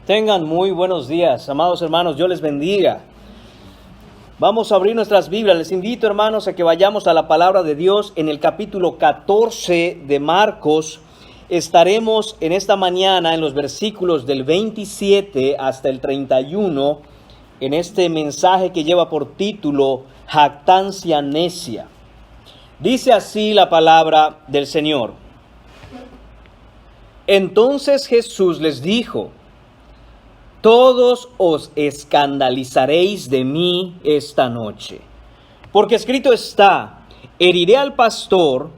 Tengan muy buenos días, amados hermanos, Dios les bendiga. Vamos a abrir nuestras Biblias. Les invito, hermanos, a que vayamos a la palabra de Dios en el capítulo 14 de Marcos. Estaremos en esta mañana en los versículos del 27 hasta el 31, en este mensaje que lleva por título Jactancia necia. Dice así la palabra del Señor. Entonces Jesús les dijo: todos os escandalizaréis de mí esta noche, porque escrito está: heriré al pastor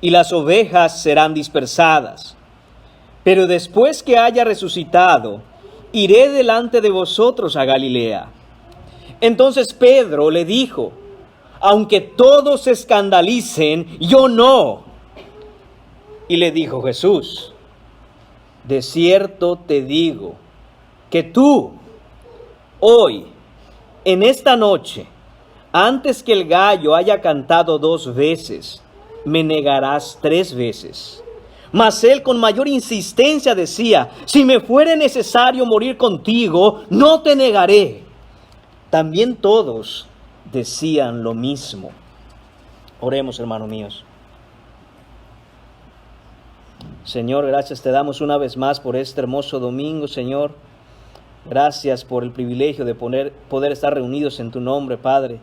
y las ovejas serán dispersadas. Pero después que haya resucitado, iré delante de vosotros a Galilea. Entonces Pedro le dijo: aunque todos se escandalicen, yo no. Y le dijo Jesús: de cierto te digo, que tú, hoy, en esta noche, antes que el gallo haya cantado 2 veces, me negarás 3 veces. Mas él con mayor insistencia decía: si me fuere necesario morir contigo, no te negaré. También todos decían lo mismo. Oremos, hermanos míos. Señor, gracias te damos una vez más por este hermoso domingo, Señor. Gracias por el privilegio de poder estar reunidos en tu nombre, Padre.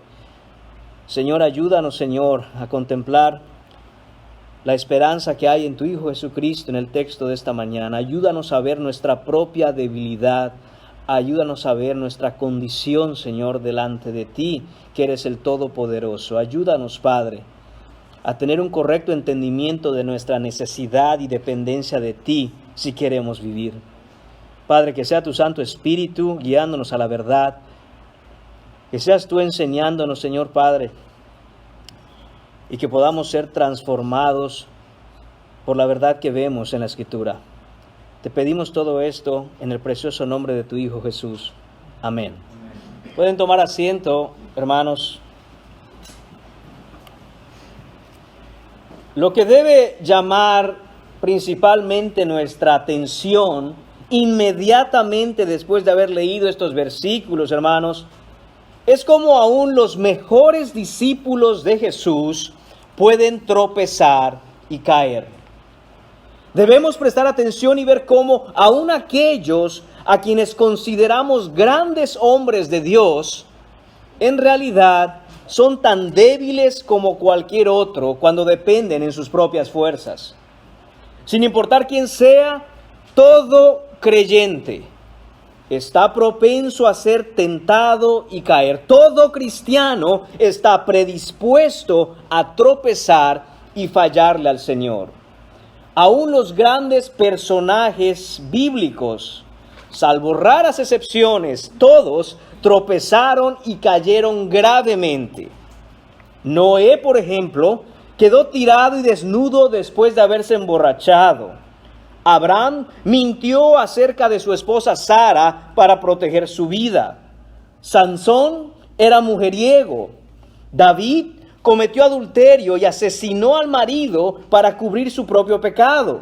Señor, ayúdanos, Señor, a contemplar la esperanza que hay en tu Hijo Jesucristo en el texto de esta mañana. Ayúdanos a ver nuestra propia debilidad. Ayúdanos a ver nuestra condición, Señor, delante de ti, que eres el Todopoderoso. Ayúdanos, Padre, a tener un correcto entendimiento de nuestra necesidad y dependencia de ti si queremos vivir. Padre, que sea tu Santo Espíritu guiándonos a la verdad, que seas tú enseñándonos, Señor Padre, y que podamos ser transformados por la verdad que vemos en la Escritura. Te pedimos todo esto en el precioso nombre de tu Hijo Jesús. Amén. Pueden tomar asiento, hermanos. Lo que debe llamar principalmente nuestra atención inmediatamente después de haber leído estos versículos, hermanos, es como aún los mejores discípulos de Jesús pueden tropezar y caer. Debemos prestar atención y ver cómo aún aquellos a quienes consideramos grandes hombres de Dios, en realidad son tan débiles como cualquier otro cuando dependen en sus propias fuerzas. Sin importar quién sea, todo creyente está propenso a ser tentado y caer. Todo cristiano está predispuesto a tropezar y fallarle al Señor. Aún los grandes personajes bíblicos, salvo raras excepciones, todos tropezaron y cayeron gravemente. Noé, por ejemplo, quedó tirado y desnudo después de haberse emborrachado. Abraham mintió acerca de su esposa Sara para proteger su vida. Sansón era mujeriego. David cometió adulterio y asesinó al marido para cubrir su propio pecado.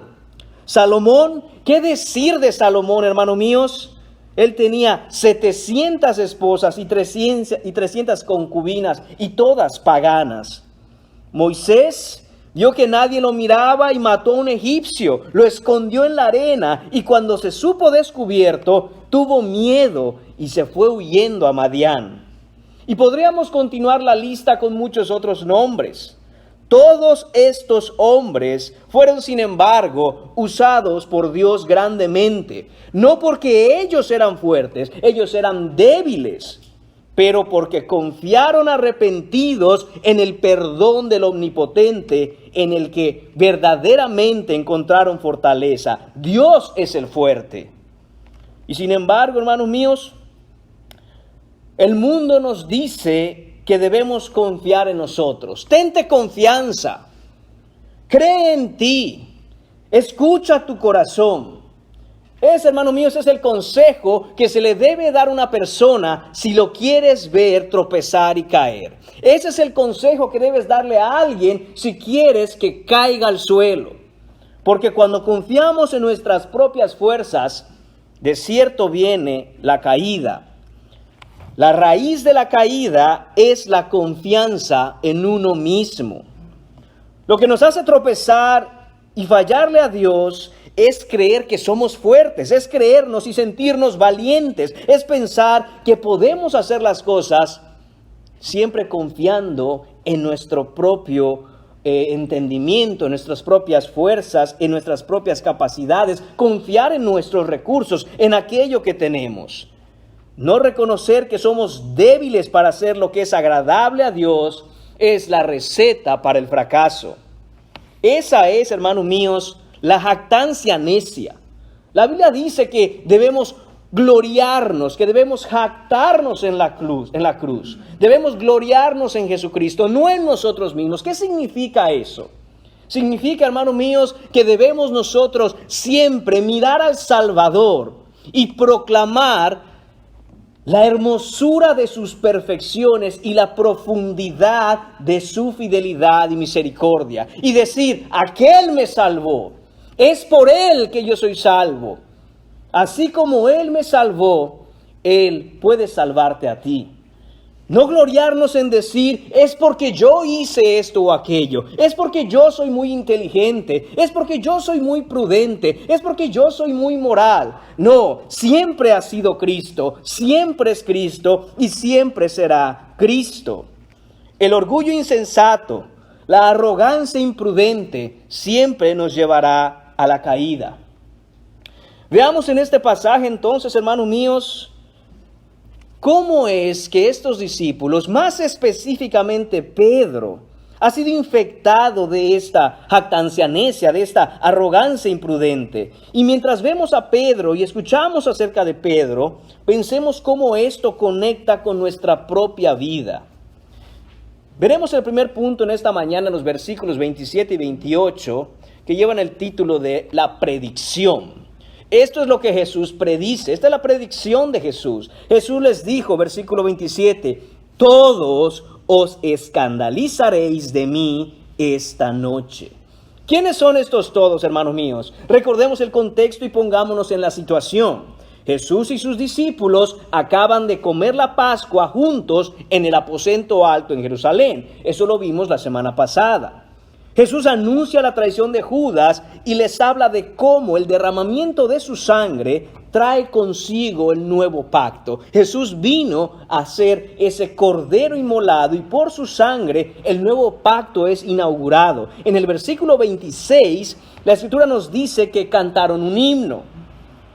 Salomón, ¿qué decir de Salomón, hermanos míos? Él tenía 700 esposas y 300 concubinas, y todas paganas. Moisés vio que nadie lo miraba y mató a un egipcio, lo escondió en la arena, y cuando se supo descubierto, tuvo miedo y se fue huyendo a Madián. Y podríamos continuar la lista con muchos otros nombres. Todos estos hombres fueron, sin embargo, usados por Dios grandemente, no porque ellos eran fuertes, ellos eran débiles, pero porque confiaron arrepentidos en el perdón del Omnipotente, en el que verdaderamente encontraron fortaleza. Dios es el fuerte. Y sin embargo, hermanos míos, el mundo nos dice que debemos confiar en nosotros. Tente confianza, cree en ti, escucha tu corazón. Hermano mío, ese es el consejo que se le debe dar a una persona si lo quieres ver tropezar y caer. Ese es el consejo que debes darle a alguien si quieres que caiga al suelo. Porque cuando confiamos en nuestras propias fuerzas, de cierto viene la caída. La raíz de la caída es la confianza en uno mismo. Lo que nos hace tropezar y fallarle a Dios es creer que somos fuertes, es creernos y sentirnos valientes, es pensar que podemos hacer las cosas siempre confiando en nuestro propio entendimiento, en nuestras propias fuerzas, en nuestras propias capacidades, confiar en nuestros recursos, en aquello que tenemos. No reconocer que somos débiles para hacer lo que es agradable a Dios es la receta para el fracaso. Esa es, hermanos míos, la jactancia necia. La Biblia dice que debemos gloriarnos, que debemos jactarnos en la cruz. Debemos gloriarnos en Jesucristo, no en nosotros mismos. ¿Qué significa eso? Significa, hermanos míos, que debemos nosotros siempre mirar al Salvador y proclamar la hermosura de sus perfecciones y la profundidad de su fidelidad y misericordia. Y decir, aquel me salvó, es por él que yo soy salvo. Así como él me salvó, él puede salvarte a ti. No gloriarnos en decir, es porque yo hice esto o aquello, es porque yo soy muy inteligente, es porque yo soy muy prudente, es porque yo soy muy moral. No, siempre ha sido Cristo, siempre es Cristo y siempre será Cristo. El orgullo insensato, la arrogancia imprudente, siempre nos llevará a la caída. Veamos en este pasaje entonces, hermanos míos, cómo es que estos discípulos, más específicamente Pedro, ha sido infectado de esta jactancia necia, de esta arrogancia imprudente. Y mientras vemos a Pedro y escuchamos acerca de Pedro, pensemos cómo esto conecta con nuestra propia vida. Veremos el primer punto en esta mañana en los versículos 27 y 28, que llevan el título de la predicción. Esto es lo que Jesús predice. Esta es la predicción de Jesús. Jesús les dijo, versículo 27, todos os escandalizaréis de mí esta noche. ¿Quiénes son estos todos, hermanos míos? Recordemos el contexto y pongámonos en la situación. Jesús y sus discípulos acaban de comer la Pascua juntos en el aposento alto en Jerusalén. Eso lo vimos la semana pasada. Jesús anuncia la traición de Judas y les habla de cómo el derramamiento de su sangre trae consigo el nuevo pacto. Jesús vino a ser ese cordero inmolado y por su sangre el nuevo pacto es inaugurado. En el versículo 26, la Escritura nos dice que cantaron un himno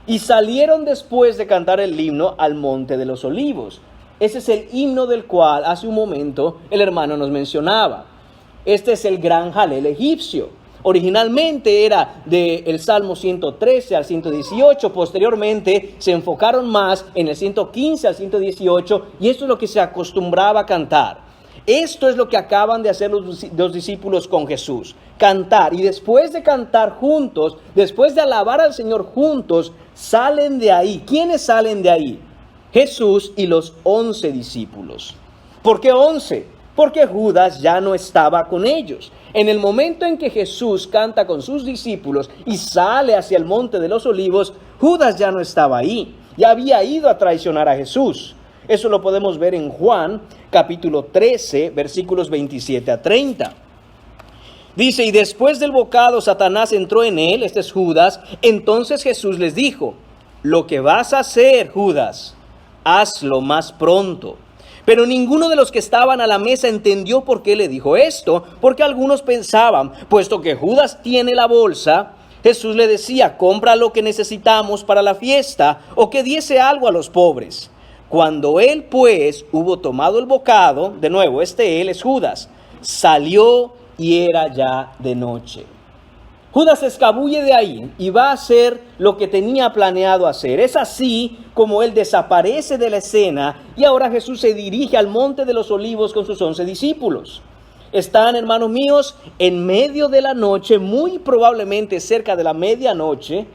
y salieron después de cantar el himno al Monte de los Olivos. Ese es el himno del cual hace un momento el hermano nos mencionaba. Este es el gran jalel egipcio. Originalmente era del Salmo 113 al 118. Posteriormente se enfocaron más en el 115 al 118. Y esto es lo que se acostumbraba a cantar. Esto es lo que acaban de hacer los discípulos con Jesús. Cantar. Y después de cantar juntos, después de alabar al Señor juntos, salen de ahí. ¿Quiénes salen de ahí? Jesús y los 11 discípulos. ¿Por qué 11? Porque Judas ya no estaba con ellos. En el momento en que Jesús canta con sus discípulos y sale hacia el Monte de los Olivos, Judas ya no estaba ahí. Ya había ido a traicionar a Jesús. Eso lo podemos ver en Juan, capítulo 13, versículos 27 a 30. Dice, y después del bocado Satanás entró en él, este es Judas. Entonces Jesús les dijo, lo que vas a hacer, Judas, hazlo más pronto. Pero ninguno de los que estaban a la mesa entendió por qué le dijo esto, porque algunos pensaban, puesto que Judas tiene la bolsa, Jesús le decía, compra lo que necesitamos para la fiesta, o que diese algo a los pobres. Cuando él pues hubo tomado el bocado, de nuevo, él es Judas, salió y era ya de noche. Judas se escabulle de ahí y va a hacer lo que tenía planeado hacer. Es así como él desaparece de la escena y ahora Jesús se dirige al Monte de los Olivos con sus 11 discípulos. Están, hermanos míos, en medio de la noche, muy probablemente cerca de la medianoche.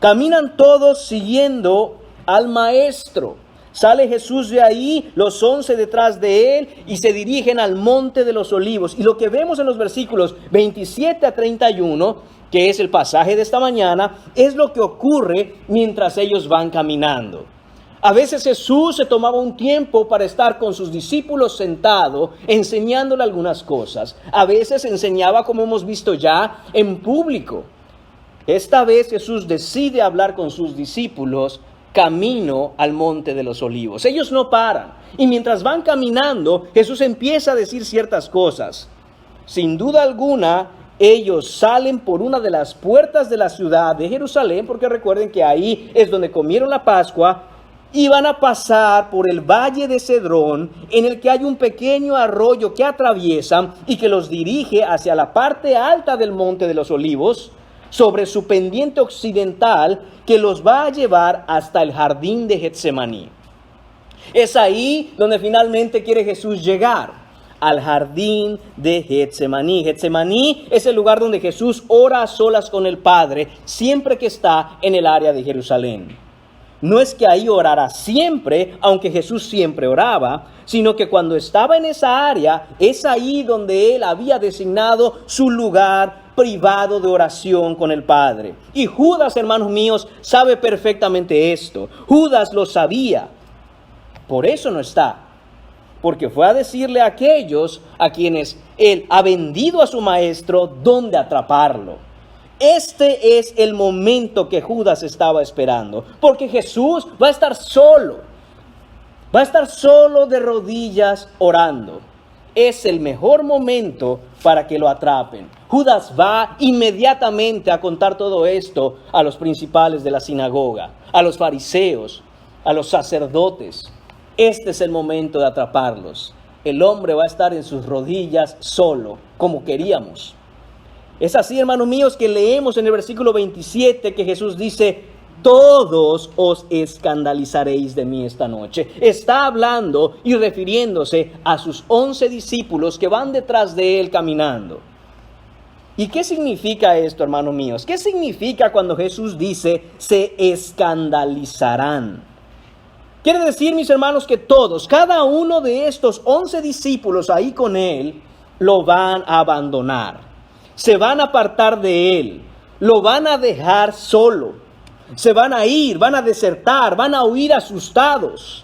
Caminan todos siguiendo al maestro. Sale Jesús de ahí, los 11 detrás de él, y se dirigen al monte de los olivos. Y lo que vemos en los versículos 27 a 31, que es el pasaje de esta mañana, es lo que ocurre mientras ellos van caminando. A veces Jesús se tomaba un tiempo para estar con sus discípulos sentado, enseñándole algunas cosas. A veces enseñaba, como hemos visto ya, en público. Esta vez Jesús decide hablar con sus discípulos camino al monte de los olivos. Ellos no paran. Y mientras van caminando, Jesús empieza a decir ciertas cosas. Sin duda alguna, ellos salen por una de las puertas de la ciudad de Jerusalén, porque recuerden que ahí es donde comieron la Pascua, y van a pasar por el valle de Cedrón, en el que hay un pequeño arroyo que atraviesan y que los dirige hacia la parte alta del monte de los olivos, sobre su pendiente occidental, que los va a llevar hasta el jardín de Getsemaní. Es ahí donde finalmente quiere Jesús llegar, al jardín de Getsemaní. Getsemaní es el lugar donde Jesús ora a solas con el Padre, siempre que está en el área de Jerusalén. No es que ahí orara siempre, aunque Jesús siempre oraba, sino que cuando estaba en esa área, es ahí donde él había designado su lugar privado de oración con el Padre. Y Judas, hermanos míos, sabe perfectamente esto. Judas lo sabía. Por eso no está. Porque fue a decirle a aquellos a quienes él ha vendido a su maestro dónde atraparlo. Este es el momento que Judas estaba esperando, porque Jesús va a estar solo de rodillas orando. Es el mejor momento para que lo atrapen. Judas va inmediatamente a contar todo esto a los principales de la sinagoga, a los fariseos, a los sacerdotes. Este es el momento de atraparlos. El hombre va a estar en sus rodillas solo, como queríamos. Es así, hermanos míos, que leemos en el versículo 27 que Jesús dice: todos os escandalizaréis de mí esta noche. Está hablando y refiriéndose a sus 11 discípulos que van detrás de él caminando. ¿Y qué significa esto, hermanos míos? ¿Qué significa cuando Jesús dice se escandalizarán? Quiere decir, mis hermanos, que todos, cada uno de estos 11 discípulos ahí con él, lo van a abandonar. Se van a apartar de él, lo van a dejar solo, se van a ir, van a desertar, van a huir asustados,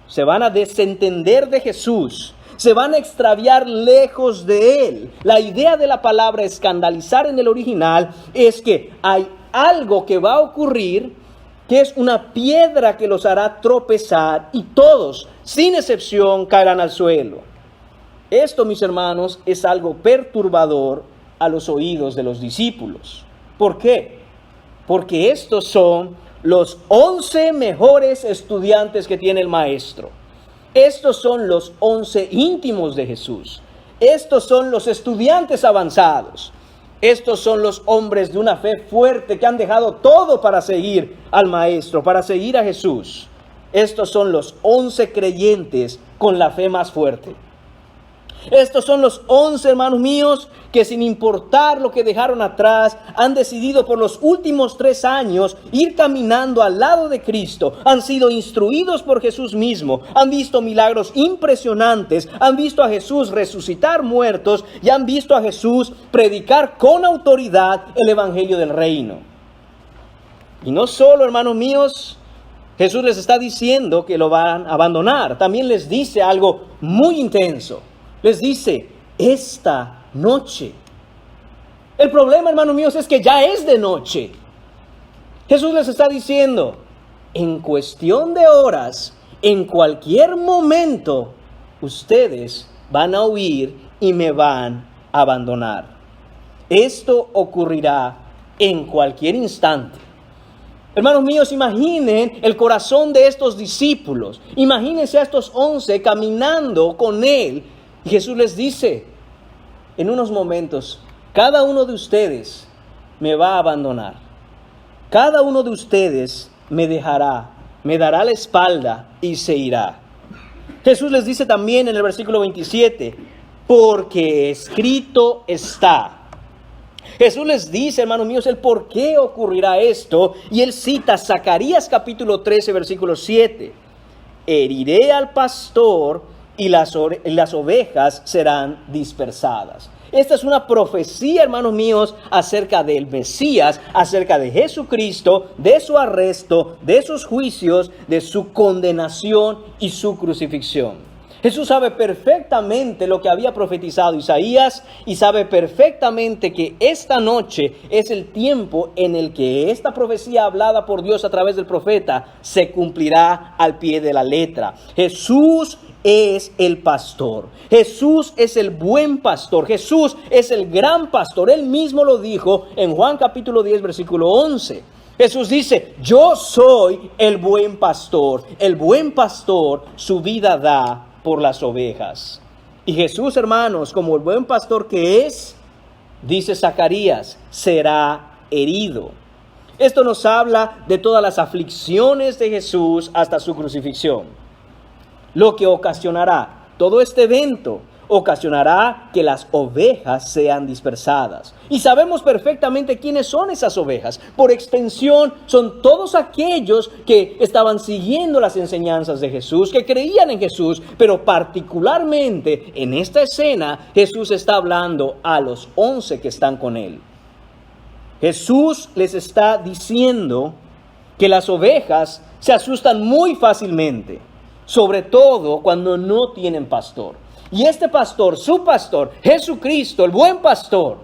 se van a desentender de Jesús, se van a extraviar lejos de él. La idea de la palabra escandalizar en el original es que hay algo que va a ocurrir, que es una piedra que los hará tropezar y todos, sin excepción, caerán al suelo. Esto, mis hermanos, es algo perturbador a los oídos de los discípulos. ¿Por qué? Porque estos son los 11 mejores estudiantes que tiene el maestro. Estos son los 11 íntimos de Jesús. Estos son los estudiantes avanzados. Estos son los hombres de una fe fuerte que han dejado todo para seguir al maestro, para seguir a Jesús. Estos son los 11 creyentes con la fe más fuerte. Estos son los 11, hermanos míos, que sin importar lo que dejaron atrás, han decidido por los últimos 3 años ir caminando al lado de Cristo. Han sido instruidos por Jesús mismo, han visto milagros impresionantes, han visto a Jesús resucitar muertos y han visto a Jesús predicar con autoridad el evangelio del reino. Y no solo, hermanos míos, Jesús les está diciendo que lo van a abandonar, también les dice algo muy intenso. Les dice, esta noche. El problema, hermanos míos, es que ya es de noche. Jesús les está diciendo, en cuestión de horas, en cualquier momento, ustedes van a huir y me van a abandonar. Esto ocurrirá en cualquier instante. Hermanos míos, imaginen el corazón de estos discípulos. Imagínense a estos 11 caminando con él. Y Jesús les dice, en unos momentos, cada uno de ustedes me va a abandonar. Cada uno de ustedes me dejará, me dará la espalda y se irá. Jesús les dice también en el versículo 27, porque escrito está. Jesús les dice, hermanos míos, el por qué ocurrirá esto. Y él cita Zacarías capítulo 13, versículo 7. heriré al pastor y las ovejas serán dispersadas. Esta es una profecía, hermanos míos, acerca del Mesías, acerca de Jesucristo, de su arresto, de sus juicios, de su condenación y su crucifixión. Jesús sabe perfectamente lo que había profetizado Isaías y sabe perfectamente que esta noche es el tiempo en el que esta profecía hablada por Dios a través del profeta se cumplirá al pie de la letra. Jesús es el pastor. Jesús es el buen pastor. Jesús es el gran pastor. Él mismo lo dijo en Juan capítulo 10, versículo 11. Jesús dice, yo soy el buen pastor. El buen pastor su vida da por las ovejas. Y Jesús, hermanos, como el buen pastor que es, dice Zacarías, será herido. Esto nos habla de todas las aflicciones de Jesús hasta su crucifixión. Lo que ocasionará todo este evento ocasionará que las ovejas sean dispersadas. Y sabemos perfectamente quiénes son esas ovejas. Por extensión, son todos aquellos que estaban siguiendo las enseñanzas de Jesús, que creían en Jesús, pero particularmente en esta escena, Jesús está hablando a los 11 que están con él. Jesús les está diciendo que las ovejas se asustan muy fácilmente, sobre todo cuando no tienen pastor. Y este pastor, su pastor, Jesucristo, el buen pastor,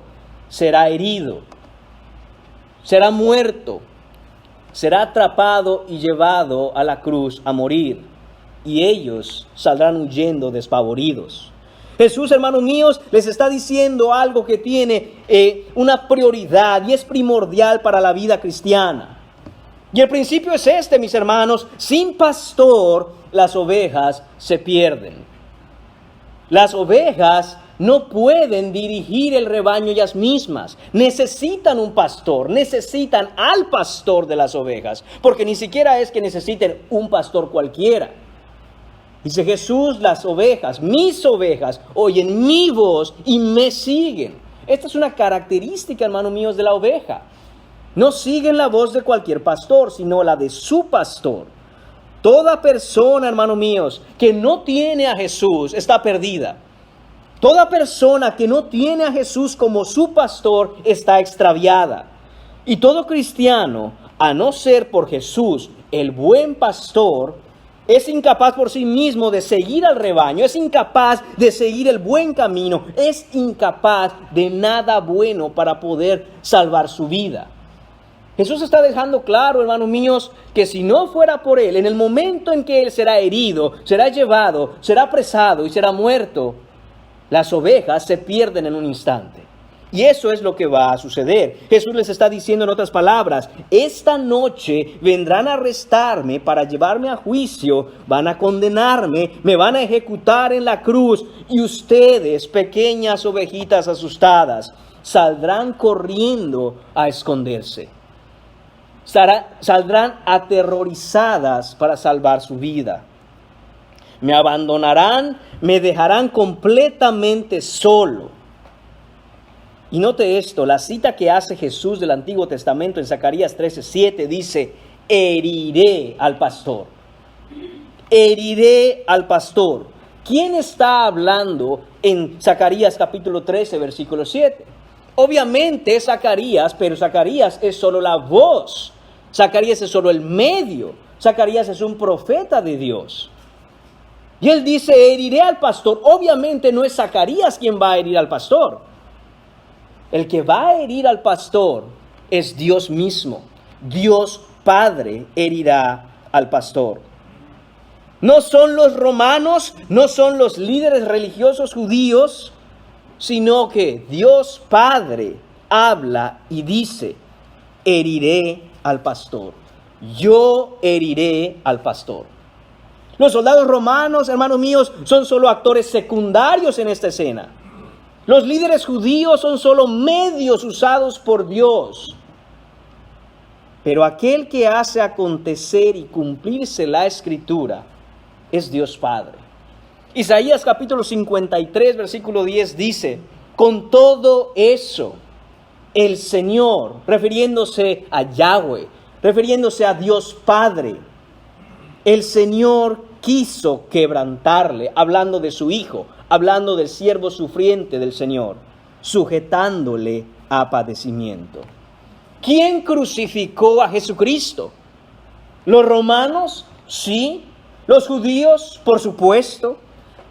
será herido, será muerto, será atrapado y llevado a la cruz a morir. Y ellos saldrán huyendo despavoridos. Jesús, hermanos míos, les está diciendo algo que tiene una prioridad y es primordial para la vida cristiana. Y el principio es este, mis hermanos: sin pastor, las ovejas se pierden. Las ovejas no pueden dirigir el rebaño ellas mismas. Necesitan un pastor, necesitan al pastor de las ovejas, porque ni siquiera es que necesiten un pastor cualquiera. Dice Jesús, las ovejas, mis ovejas, oyen mi voz y me siguen. Esta es una característica, hermanos míos, de la oveja. No siguen la voz de cualquier pastor, sino la de su pastor. Toda persona, hermanos míos, que no tiene a Jesús está perdida. Toda persona que no tiene a Jesús como su pastor está extraviada. Y todo cristiano, a no ser por Jesús, el buen pastor, es incapaz por sí mismo de seguir al rebaño, es incapaz de seguir el buen camino, es incapaz de nada bueno para poder salvar su vida. Jesús está dejando claro, hermanos míos, que si no fuera por Él, en el momento en que Él será herido, será llevado, será apresado y será muerto, las ovejas se pierden en un instante. Y eso es lo que va a suceder. Jesús les está diciendo en otras palabras: esta noche vendrán a arrestarme para llevarme a juicio, van a condenarme, me van a ejecutar en la cruz, y ustedes, pequeñas ovejitas asustadas, saldrán corriendo a esconderse. Saldrán aterrorizadas para salvar su vida. Me abandonarán, me dejarán completamente solo. Y note esto, la cita que hace Jesús del Antiguo Testamento en Zacarías 13:7 dice: heriré al pastor. Heriré al pastor. ¿Quién está hablando en Zacarías capítulo 13, versículo 7? Obviamente es Zacarías, pero Zacarías es solo la voz. Zacarías es solo el medio. Zacarías es un profeta de Dios. Y él dice: heriré al pastor. Obviamente no es Zacarías quien va a herir al pastor. El que va a herir al pastor es Dios mismo. Dios Padre herirá al pastor. No son los romanos, no son los líderes religiosos judíos, sino que Dios Padre habla y dice: heriré al pastor. Yo heriré al pastor. Los soldados romanos, hermanos míos, son solo actores secundarios en esta escena. Los líderes judíos son solo medios usados por Dios. Pero aquel que hace acontecer y cumplirse la Escritura es Dios Padre. Isaías capítulo 53, versículo 10 dice: con todo eso, el Señor, refiriéndose a Yahweh, refiriéndose a Dios Padre, el Señor quiso quebrantarle, hablando de su Hijo, hablando del siervo sufriente del Señor, sujetándole a padecimiento. ¿Quién crucificó a Jesucristo? ¿Los romanos? Sí. ¿Los judíos? Por supuesto.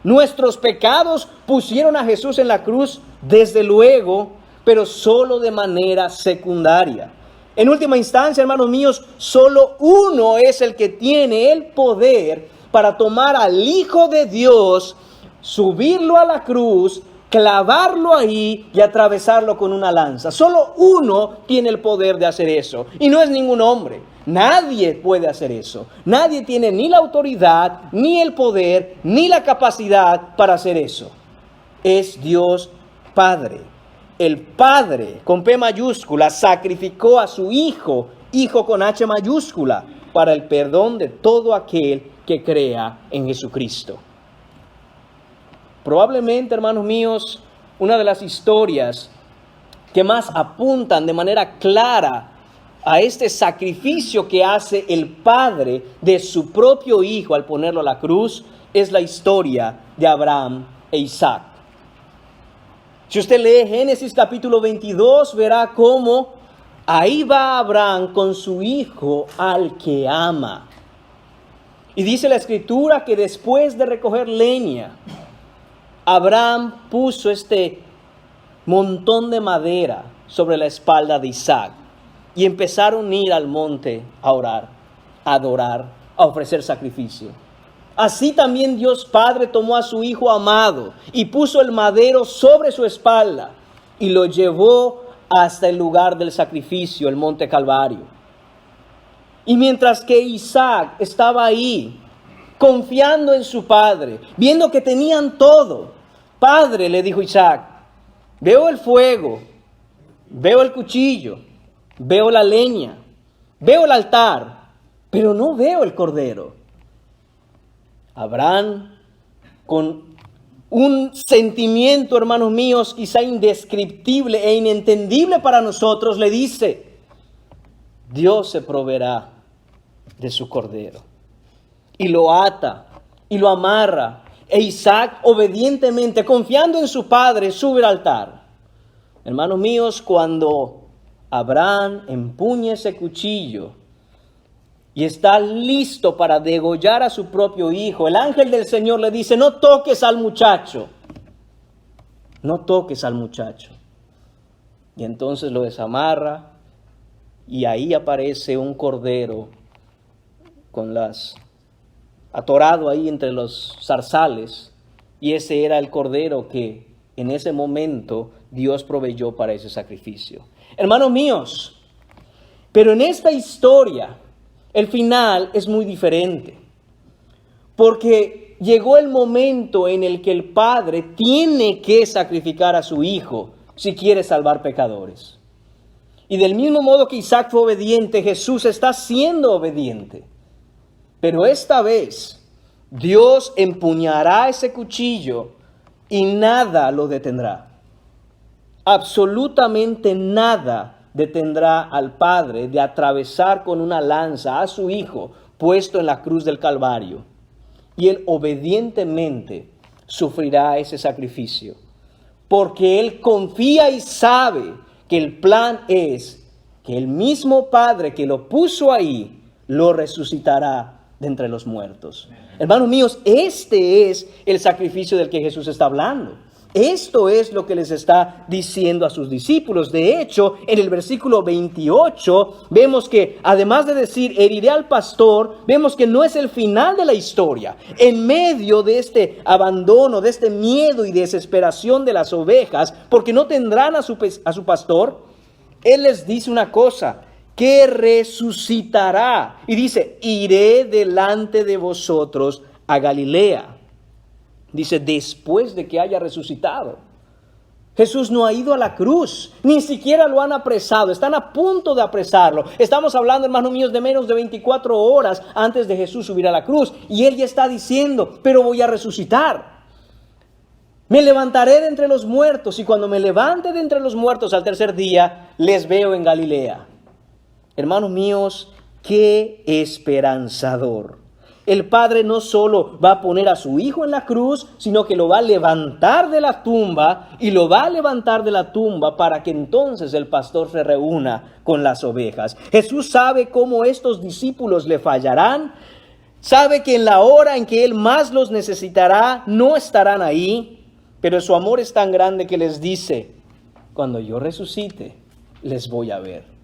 ¿Nuestros pecados pusieron a Jesús en la cruz? Desde luego, pero solo de manera secundaria. En última instancia, hermanos míos, solo uno es el que tiene el poder para tomar al Hijo de Dios, subirlo a la cruz, clavarlo ahí y atravesarlo con una lanza. Solo uno tiene el poder de hacer eso. Y no es ningún hombre. Nadie puede hacer eso. Nadie tiene ni la autoridad, ni el poder, ni la capacidad para hacer eso. Es Dios Padre. El Padre, con P mayúscula, sacrificó a su Hijo, Hijo con H mayúscula, para el perdón de todo aquel que crea en Jesucristo. Probablemente, hermanos míos, una de las historias que más apuntan de manera clara a este sacrificio que hace el Padre de su propio Hijo al ponerlo a la cruz es la historia de Abraham e Isaac. Si usted lee Génesis capítulo 22, verá cómo ahí va Abraham con su hijo al que ama. Y dice la Escritura que después de recoger leña, Abraham puso este montón de madera sobre la espalda de Isaac y empezaron a ir al monte a orar, a adorar, a ofrecer sacrificio. Así también Dios Padre tomó a su Hijo amado y puso el madero sobre su espalda y lo llevó hasta el lugar del sacrificio, el monte Calvario. Y mientras que Isaac estaba ahí, confiando en su padre, viendo que tenían todo, Padre, le dijo Isaac, veo el fuego, veo el cuchillo, veo la leña, veo el altar, pero no veo el cordero. Abraham, con un sentimiento, hermanos míos, quizá indescriptible e inentendible para nosotros, le dice, Dios se proveerá de su cordero. Y lo ata y lo amarra. E Isaac, obedientemente, confiando en su padre, sube al altar. Hermanos míos, cuando Abraham empuña ese cuchillo y está listo para degollar a su propio hijo, el ángel del Señor le dice, no toques al muchacho. No toques al muchacho. Y entonces lo desamarra y ahí aparece un cordero con atorado ahí entre los zarzales, y ese era el cordero que en ese momento Dios proveyó para ese sacrificio. Hermanos míos, pero en esta historia el final es muy diferente, porque llegó el momento en el que el Padre tiene que sacrificar a su Hijo si quiere salvar pecadores. Y del mismo modo que Isaac fue obediente, Jesús está siendo obediente. Pero esta vez Dios empuñará ese cuchillo y nada lo detendrá. Absolutamente nada detendrá al Padre de atravesar con una lanza a su Hijo puesto en la cruz del Calvario. Y Él obedientemente sufrirá ese sacrificio. Porque Él confía y sabe que el plan es que el mismo Padre que lo puso ahí, lo resucitará de entre los muertos. Hermanos míos, este es el sacrificio del que Jesús está hablando. Esto es lo que les está diciendo a sus discípulos. De hecho, en el versículo 28, vemos que además de decir, heriré al pastor, vemos que no es el final de la historia. En medio de este abandono, de este miedo y desesperación de las ovejas, porque no tendrán a su pastor, Él les dice una cosa, que resucitará. Y dice, iré delante de vosotros a Galilea. Dice, después de que haya resucitado. Jesús no ha ido a la cruz, ni siquiera lo han apresado, están a punto de apresarlo. Estamos hablando, hermanos míos, de menos de 24 horas antes de Jesús subir a la cruz. Y Él ya está diciendo, pero voy a resucitar. Me levantaré de entre los muertos, y cuando me levante de entre los muertos al tercer día, les veo en Galilea. Hermanos míos, qué esperanzador. el Padre no solo va a poner a su Hijo en la cruz, sino que lo va a levantar de la tumba, y lo va a levantar de la tumba para que entonces el pastor se reúna con las ovejas. Jesús sabe cómo estos discípulos le fallarán, sabe que en la hora en que Él más los necesitará, no estarán ahí, pero su amor es tan grande que les dice: cuando yo resucite, les voy a ver.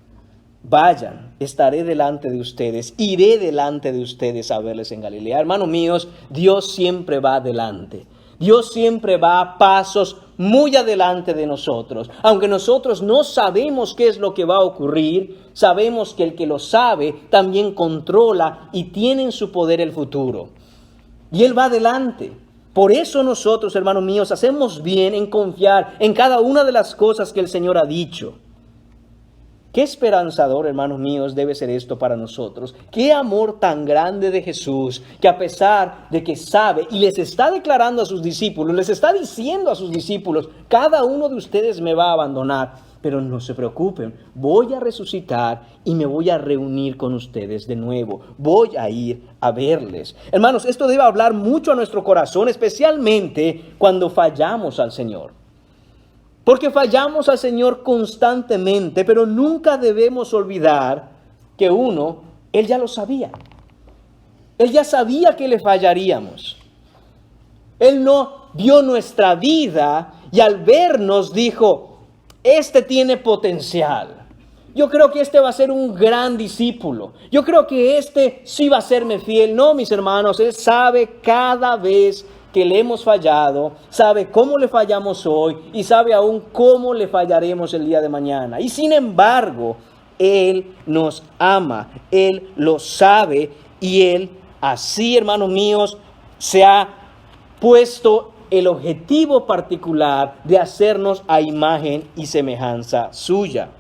Vayan, estaré delante de ustedes, iré delante de ustedes a verles en Galilea. Hermanos míos, Dios siempre va adelante. Dios siempre va a pasos muy adelante de nosotros. Aunque nosotros no sabemos qué es lo que va a ocurrir, sabemos que el que lo sabe también controla y tiene en su poder el futuro. Y Él va adelante. Por eso nosotros, hermanos míos, hacemos bien en confiar en cada una de las cosas que el Señor ha dicho. Qué esperanzador, hermanos míos, debe ser esto para nosotros. Qué amor tan grande de Jesús, que a pesar de que sabe y les está declarando a sus discípulos, les está diciendo a sus discípulos: cada uno de ustedes me va a abandonar, pero no se preocupen, voy a resucitar y me voy a reunir con ustedes de nuevo. Voy a ir a verles. Hermanos, esto debe hablar mucho a nuestro corazón, especialmente cuando fallamos al Señor. Porque fallamos al Señor constantemente, pero nunca debemos olvidar que Él ya lo sabía. Él ya sabía que le fallaríamos. Él no vio nuestra vida y al vernos dijo: este tiene potencial. Yo creo que este va a ser un gran discípulo. Yo creo que este sí va a serme fiel. No, mis hermanos, Él sabe cada vez que le hemos fallado, sabe cómo le fallamos hoy y sabe aún cómo le fallaremos el día de mañana. Y sin embargo, Él nos ama, Él lo sabe y Él, así, hermanos míos, se ha puesto el objetivo particular de hacernos a imagen y semejanza suya.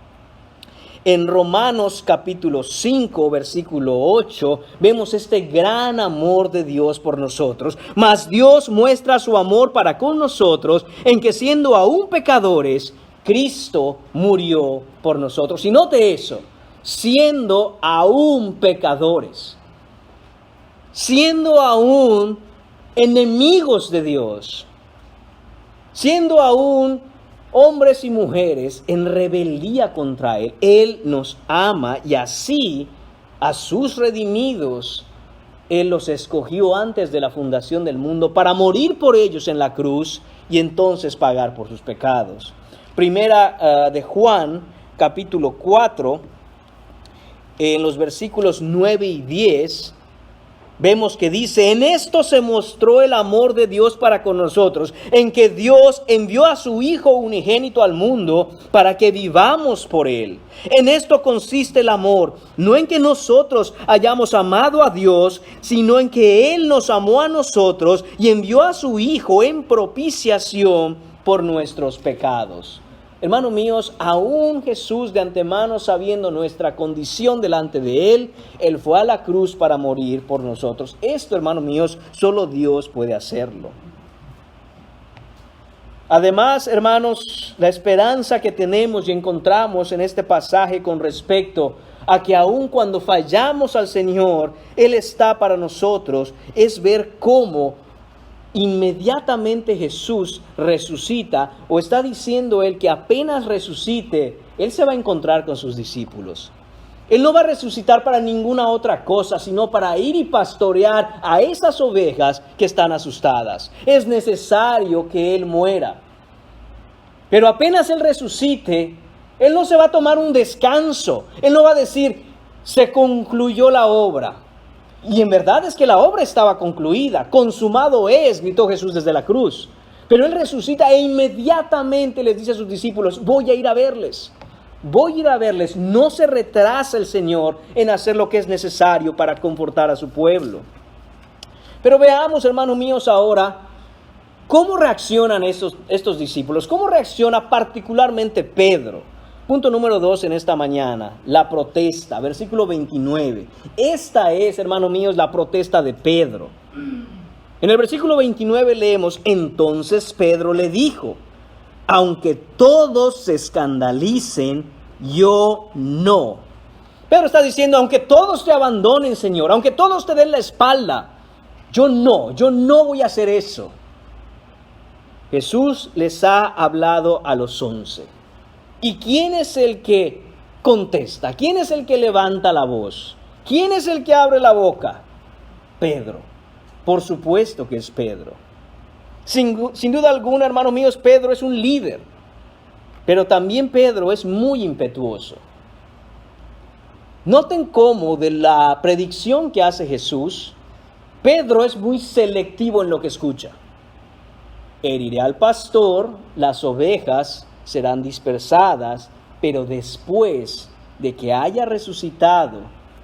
En Romanos capítulo 5, versículo 8, vemos este gran amor de Dios por nosotros. Mas Dios muestra su amor para con nosotros en que, siendo aún pecadores, Cristo murió por nosotros. Y note eso: siendo aún pecadores, siendo aún enemigos de Dios, siendo aún hombres y mujeres en rebeldía contra Él, Él nos ama, y así a sus redimidos Él los escogió antes de la fundación del mundo para morir por ellos en la cruz y entonces pagar por sus pecados. Primera de Juan, capítulo 4, en los versículos 9 y 10, vemos que dice: en esto se mostró el amor de Dios para con nosotros, en que Dios envió a su Hijo unigénito al mundo para que vivamos por Él. En esto consiste el amor, no en que nosotros hayamos amado a Dios, sino en que Él nos amó a nosotros y envió a su Hijo en propiciación por nuestros pecados. Hermanos míos, aún Jesús, de antemano sabiendo nuestra condición delante de Él, Él fue a la cruz para morir por nosotros. Esto, hermanos míos, solo Dios puede hacerlo. Además, hermanos, la esperanza que tenemos y encontramos en este pasaje con respecto a que aun cuando fallamos al Señor, Él está para nosotros, es ver cómo inmediatamente Jesús resucita, o está diciendo Él que apenas resucite, Él se va a encontrar con sus discípulos. Él no va a resucitar para ninguna otra cosa, sino para ir y pastorear a esas ovejas que están asustadas. Es necesario que Él muera. Pero apenas Él resucite, Él no se va a tomar un descanso. Él no va a decir: se concluyó la obra. Y en verdad es que la obra estaba concluida. Consumado es, gritó Jesús desde la cruz. Pero Él resucita e inmediatamente les dice a sus discípulos: voy a ir a verles. Voy a ir a verles. No se retrasa el Señor en hacer lo que es necesario para confortar a su pueblo. Pero veamos, hermanos míos, ahora cómo reaccionan estos discípulos. Cómo reacciona particularmente Pedro. Punto número 2 en esta mañana: la protesta. Versículo 29. Esta es, hermanos míos, la protesta de Pedro. En el versículo 29 leemos: entonces Pedro le dijo: aunque todos se escandalicen, yo no. Pedro está diciendo: aunque todos te abandonen, Señor, aunque todos te den la espalda, yo no voy a hacer eso. Jesús les ha hablado a los 11. ¿Y quién es el que contesta? ¿Quién es el que levanta la voz? ¿Quién es el que abre la boca? Pedro. Por supuesto que es Pedro. Sin duda alguna, hermanos míos, Pedro es un líder. Pero también Pedro es muy impetuoso. Noten cómo de la predicción que hace Jesús, Pedro es muy selectivo en lo que escucha. Heriré al pastor, las ovejas serán dispersadas, pero después de que haya resucitado,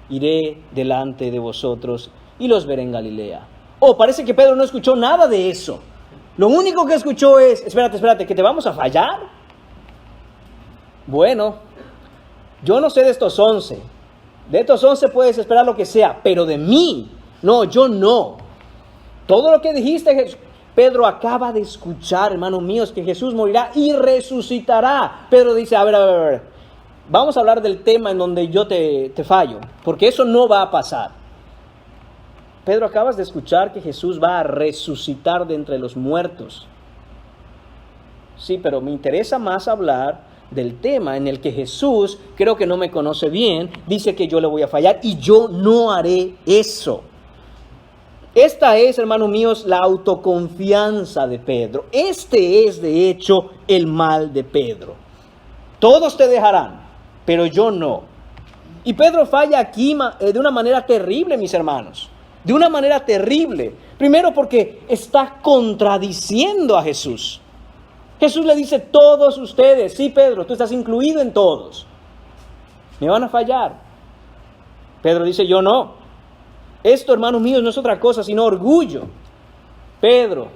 iré delante de vosotros y los veré en Galilea. Oh, parece que Pedro no escuchó nada de eso. Lo único que escuchó es, espérate, ¿que te vamos a fallar? Bueno, yo no sé de estos 11. De estos 11 puedes esperar lo que sea, pero de mí, no, yo no. Todo lo que dijiste, Pedro acaba de escuchar, hermanos míos, que Jesús morirá y resucitará. Pedro dice, a ver, vamos a hablar del tema en donde yo te fallo, porque eso no va a pasar. Pedro, acabas de escuchar que Jesús va a resucitar de entre los muertos. Sí, pero me interesa más hablar del tema en el que Jesús, creo que no me conoce bien, dice que yo le voy a fallar y yo no haré eso. Esta es, hermanos míos, la autoconfianza de Pedro. Este es, de hecho, el mal de Pedro. Todos te dejarán, pero yo no. Y Pedro falla aquí de una manera terrible, mis hermanos. De una manera terrible. Primero porque está contradiciendo a Jesús. Jesús le dice, todos ustedes, sí, Pedro, tú estás incluido en todos. Me van a fallar. Pedro dice, yo no. Esto, hermanos míos, no es otra cosa sino orgullo. Pedro,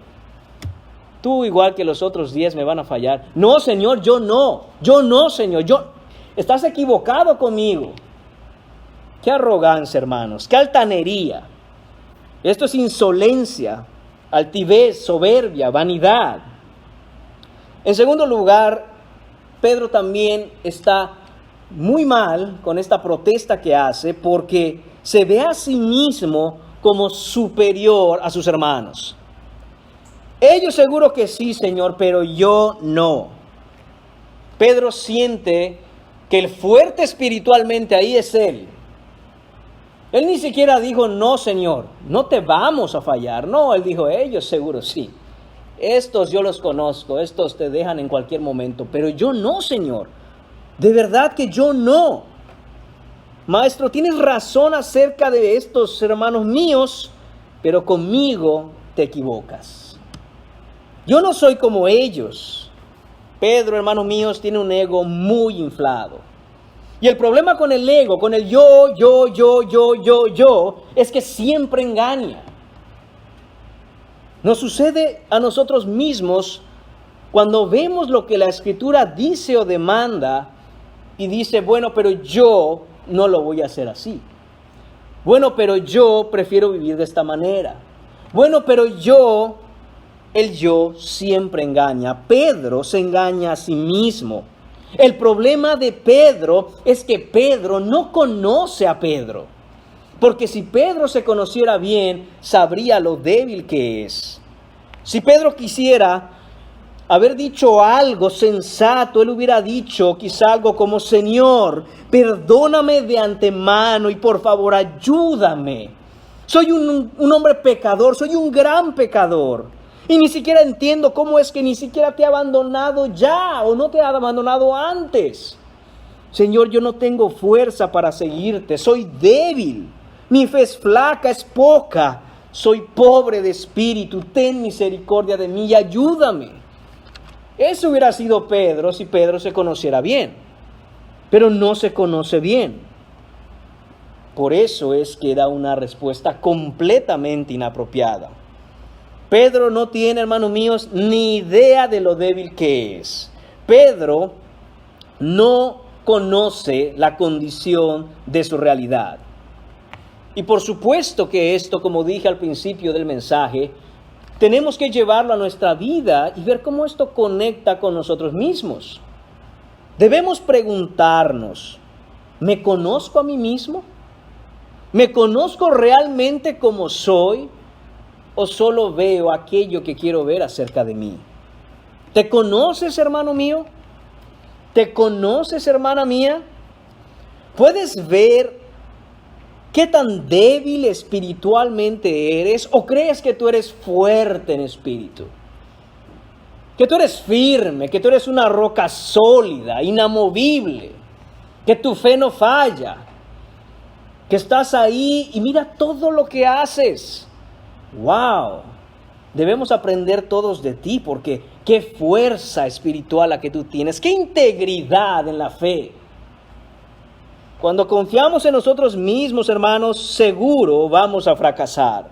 tú igual que los otros 10 me van a fallar. No, Señor, yo no, Señor, estás equivocado conmigo. Qué arrogancia, hermanos, qué altanería. Esto es insolencia, altivez, soberbia, vanidad. En segundo lugar, Pedro también está muy mal con esta protesta que hace porque se ve a sí mismo como superior a sus hermanos. Ellos seguro que sí, Señor, pero yo no. Pedro siente que el fuerte espiritualmente ahí es él. Él ni siquiera dijo, no, Señor, no te vamos a fallar. No, él dijo, ellos seguro sí. Estos yo los conozco, estos te dejan en cualquier momento, pero yo no, Señor. De verdad que yo no. Maestro, tienes razón acerca de estos hermanos míos, pero conmigo te equivocas. Yo no soy como ellos. Pedro, hermanos míos, tiene un ego muy inflado. Y el problema con el ego, con el yo, es que siempre engaña. Nos sucede a nosotros mismos cuando vemos lo que la Escritura dice o demanda y dice, bueno, pero yo no lo voy a hacer así. Bueno, pero yo prefiero vivir de esta manera. Bueno, pero el yo siempre engaña. Pedro se engaña a sí mismo. El problema de Pedro es que Pedro no conoce a Pedro. Porque si Pedro se conociera bien, sabría lo débil que es. Si Pedro quisiera haber dicho algo sensato, él hubiera dicho quizá algo como, Señor, perdóname de antemano y por favor ayúdame. Soy un hombre pecador, soy un gran pecador. Y ni siquiera entiendo cómo es que ni siquiera te ha abandonado ya o no te ha abandonado antes. Señor, yo no tengo fuerza para seguirte, soy débil. Mi fe es flaca, es poca. Soy pobre de espíritu, ten misericordia de mí y ayúdame. Eso hubiera sido Pedro si Pedro se conociera bien. Pero no se conoce bien. Por eso es que da una respuesta completamente inapropiada. Pedro no tiene, hermanos míos, ni idea de lo débil que es. Pedro no conoce la condición de su realidad. Y por supuesto que esto, como dije al principio del mensaje, tenemos que llevarlo a nuestra vida y ver cómo esto conecta con nosotros mismos. Debemos preguntarnos, ¿me conozco a mí mismo? ¿Me conozco realmente como soy? o solo veo aquello que quiero ver acerca de mí? ¿Te conoces, hermano mío? ¿Te conoces, hermana mía? ¿Puedes ver qué tan débil espiritualmente eres? ¿O crees que tú eres fuerte en espíritu? Que tú eres firme, que tú eres una roca sólida, inamovible, que tu fe no falla, que estás ahí y mira todo lo que haces. ¡Wow! Debemos aprender todos de ti, porque qué fuerza espiritual la que tú tienes, qué integridad en la fe. Cuando confiamos en nosotros mismos, hermanos, seguro vamos a fracasar.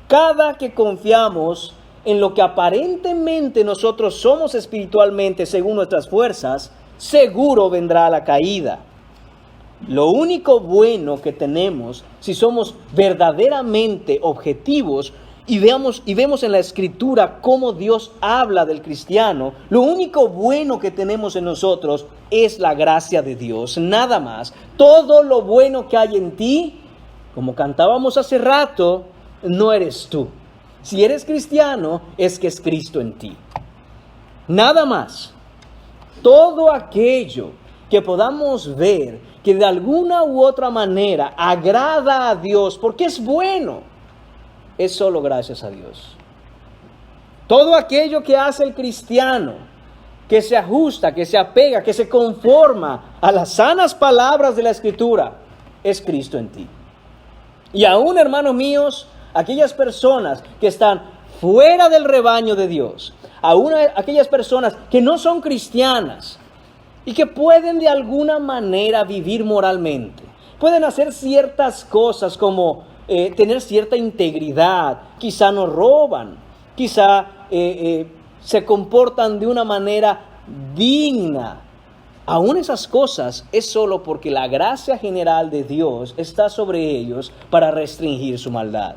Cada que confiamos en lo que aparentemente nosotros somos espiritualmente según nuestras fuerzas, seguro vendrá la caída. Lo único bueno que tenemos, si somos verdaderamente objetivos y vemos en la Escritura cómo Dios habla del cristiano, lo único bueno que tenemos en nosotros es la gracia de Dios, nada más. Todo lo bueno que hay en ti, como cantábamos hace rato, no eres tú. Si eres cristiano, es que es Cristo en ti. Nada más. Todo aquello que podamos ver que de alguna u otra manera agrada a Dios, porque es bueno, es solo gracias a Dios. Todo aquello que hace el cristiano, que se ajusta, que se apega, que se conforma a las sanas palabras de la Escritura, es Cristo en ti. Y aún, hermanos míos, aquellas personas que están fuera del rebaño de Dios, aún aquellas personas que no son cristianas y que pueden de alguna manera vivir moralmente, pueden hacer ciertas cosas como tener cierta integridad, quizá no roban, quizá se comportan de una manera digna. Aún esas cosas es solo porque la gracia general de Dios está sobre ellos para restringir su maldad.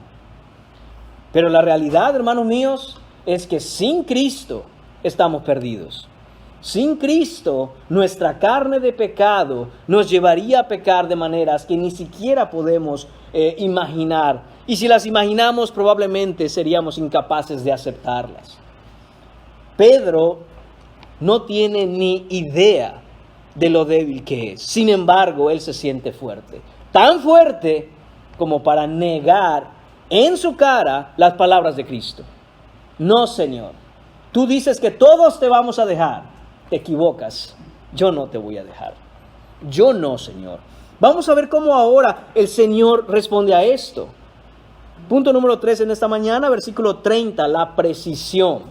Pero la realidad, hermanos míos, es que sin Cristo estamos perdidos. Sin Cristo, nuestra carne de pecado nos llevaría a pecar de maneras que ni siquiera podemos imaginar. Y si las imaginamos, probablemente seríamos incapaces de aceptarlas. Pedro no tiene ni idea de lo débil que es. Sin embargo, él se siente fuerte. Tan fuerte como para negar en su cara las palabras de Cristo. No, Señor. Tú dices que todos te vamos a dejar. Te equivocas. Yo no te voy a dejar. Yo no, Señor. Vamos a ver cómo ahora el Señor responde a esto. Punto número 3 en esta mañana, versículo 30, la precisión.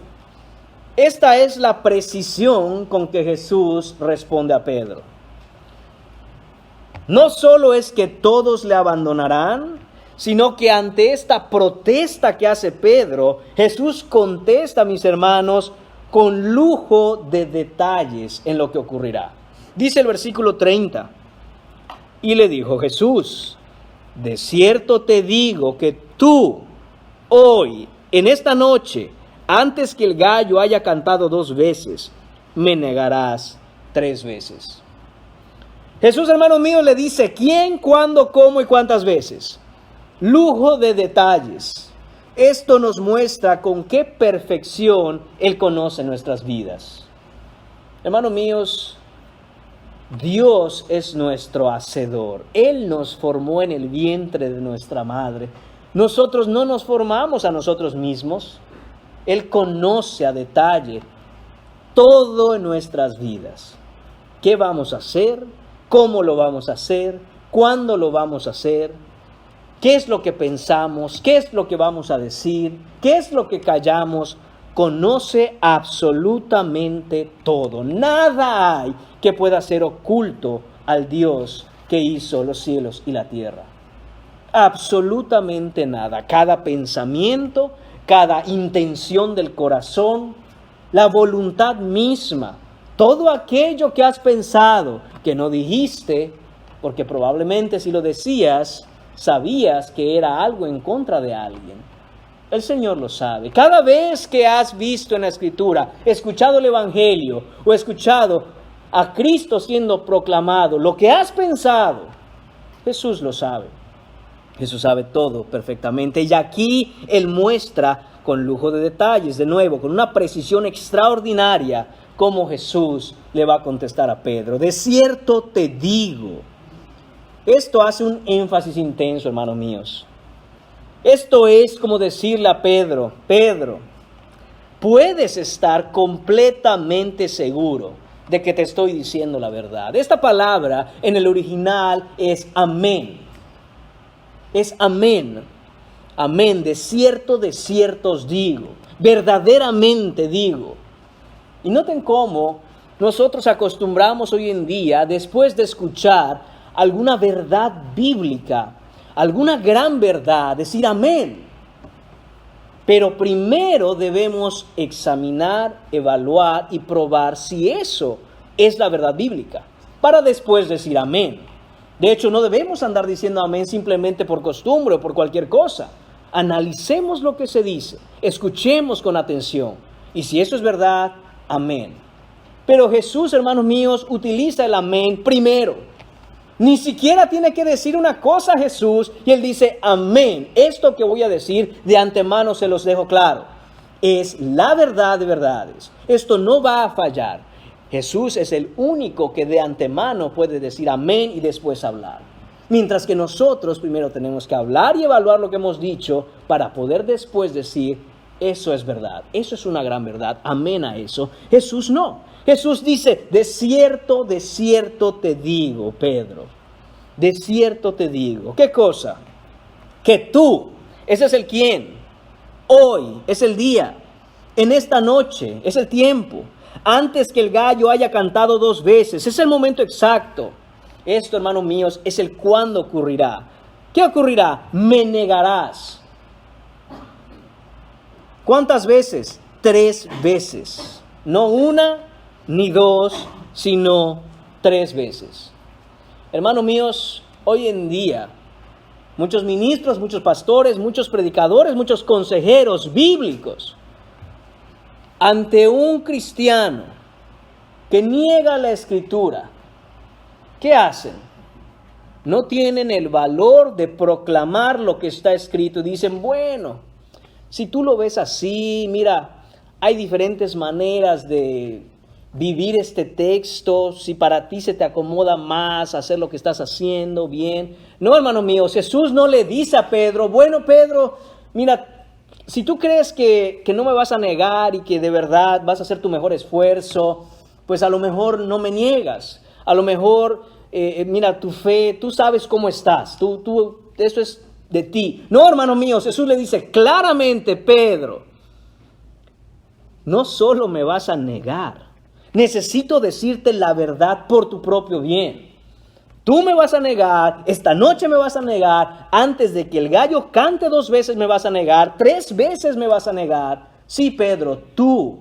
Esta es la precisión con que Jesús responde a Pedro. No solo es que todos le abandonarán, sino que ante esta protesta que hace Pedro, Jesús contesta, mis hermanos, con lujo de detalles en lo que ocurrirá. Dice el versículo 30, y le dijo Jesús, de cierto te digo que tú, hoy, en esta noche, antes que el gallo haya cantado 2 veces, me negarás 3 veces. Jesús, hermanos míos, le dice quién, cuándo, cómo y cuántas veces. Lujo de detalles. Esto nos muestra con qué perfección Él conoce nuestras vidas. Hermanos míos, Dios es nuestro hacedor. Él nos formó en el vientre de nuestra madre. Nosotros no nos formamos a nosotros mismos. Él conoce a detalle todo en nuestras vidas. ¿Qué vamos a hacer? ¿Cómo lo vamos a hacer? ¿Cuándo lo vamos a hacer? ¿Qué es lo que pensamos? ¿Qué es lo que vamos a decir? ¿Qué es lo que callamos? Conoce absolutamente todo. Nada hay que pueda ser oculto al Dios que hizo los cielos y la tierra. Absolutamente nada. Cada pensamiento, cada intención del corazón, la voluntad misma, todo aquello que has pensado, que no dijiste, porque probablemente si lo decías, sabías que era algo en contra de alguien. El Señor lo sabe. Cada vez que has visto en la Escritura, escuchado el Evangelio o escuchado a Cristo siendo proclamado, lo que has pensado, Jesús lo sabe. Jesús sabe todo perfectamente. Y aquí Él muestra con lujo de detalles, de nuevo, con una precisión extraordinaria, cómo Jesús le va a contestar a Pedro. De cierto te digo. Esto hace un énfasis intenso, hermanos míos. Esto es como decirle a Pedro, Pedro, puedes estar completamente seguro de que te estoy diciendo la verdad. Esta palabra en el original es amén. Es amén. Amén. De cierto os digo. Verdaderamente digo. Y noten cómo nosotros acostumbramos hoy en día, después de escuchar alguna verdad bíblica, alguna gran verdad, decir amén. Pero primero debemos examinar, evaluar y probar si eso es la verdad bíblica, para después decir amén. De hecho, no debemos andar diciendo amén simplemente por costumbre o por cualquier cosa. Analicemos lo que se dice, escuchemos con atención. Y si eso es verdad, amén. Pero Jesús, hermanos míos, utiliza el amén primero. Ni siquiera tiene que decir una cosa a Jesús y Él dice, amén. Esto que voy a decir de antemano se los dejo claro. Es la verdad de verdades. Esto no va a fallar. Jesús es el único que de antemano puede decir amén y después hablar. Mientras que nosotros primero tenemos que hablar y evaluar lo que hemos dicho para poder después decir, eso es verdad. Eso es una gran verdad. Amén a eso. Jesús no. Jesús dice, de cierto te digo, Pedro. De cierto te digo. ¿Qué cosa? Que tú, ese es el quién. Hoy es el día. En esta noche es el tiempo. Antes que el gallo haya cantado 2 veces. Es el momento exacto. Esto, hermanos míos, es el cuándo ocurrirá. ¿Qué ocurrirá? Me negarás. ¿Cuántas veces? 3 veces. No una ni 2, sino 3 veces. Hermanos míos, hoy en día, muchos ministros, muchos pastores, muchos predicadores, muchos consejeros bíblicos, ante un cristiano que niega la Escritura, ¿qué hacen? No tienen el valor de proclamar lo que está escrito. Dicen, bueno, si tú lo ves así, mira, hay diferentes maneras de vivir este texto, si para ti se te acomoda más hacer lo que estás haciendo, bien. No, hermanos míos, Jesús no le dice a Pedro, bueno, Pedro, mira, si tú crees que no me vas a negar y que de verdad vas a hacer tu mejor esfuerzo, pues a lo mejor no me niegas. A lo mejor, mira, tu fe, tú sabes cómo estás, eso es de ti. No, hermanos míos, Jesús le dice claramente, Pedro, no solo me vas a negar, necesito decirte la verdad por tu propio bien. Tú me vas a negar, esta noche me vas a negar, antes de que el gallo cante 2 veces me vas a negar, 3 veces me vas a negar. Sí, Pedro, tú.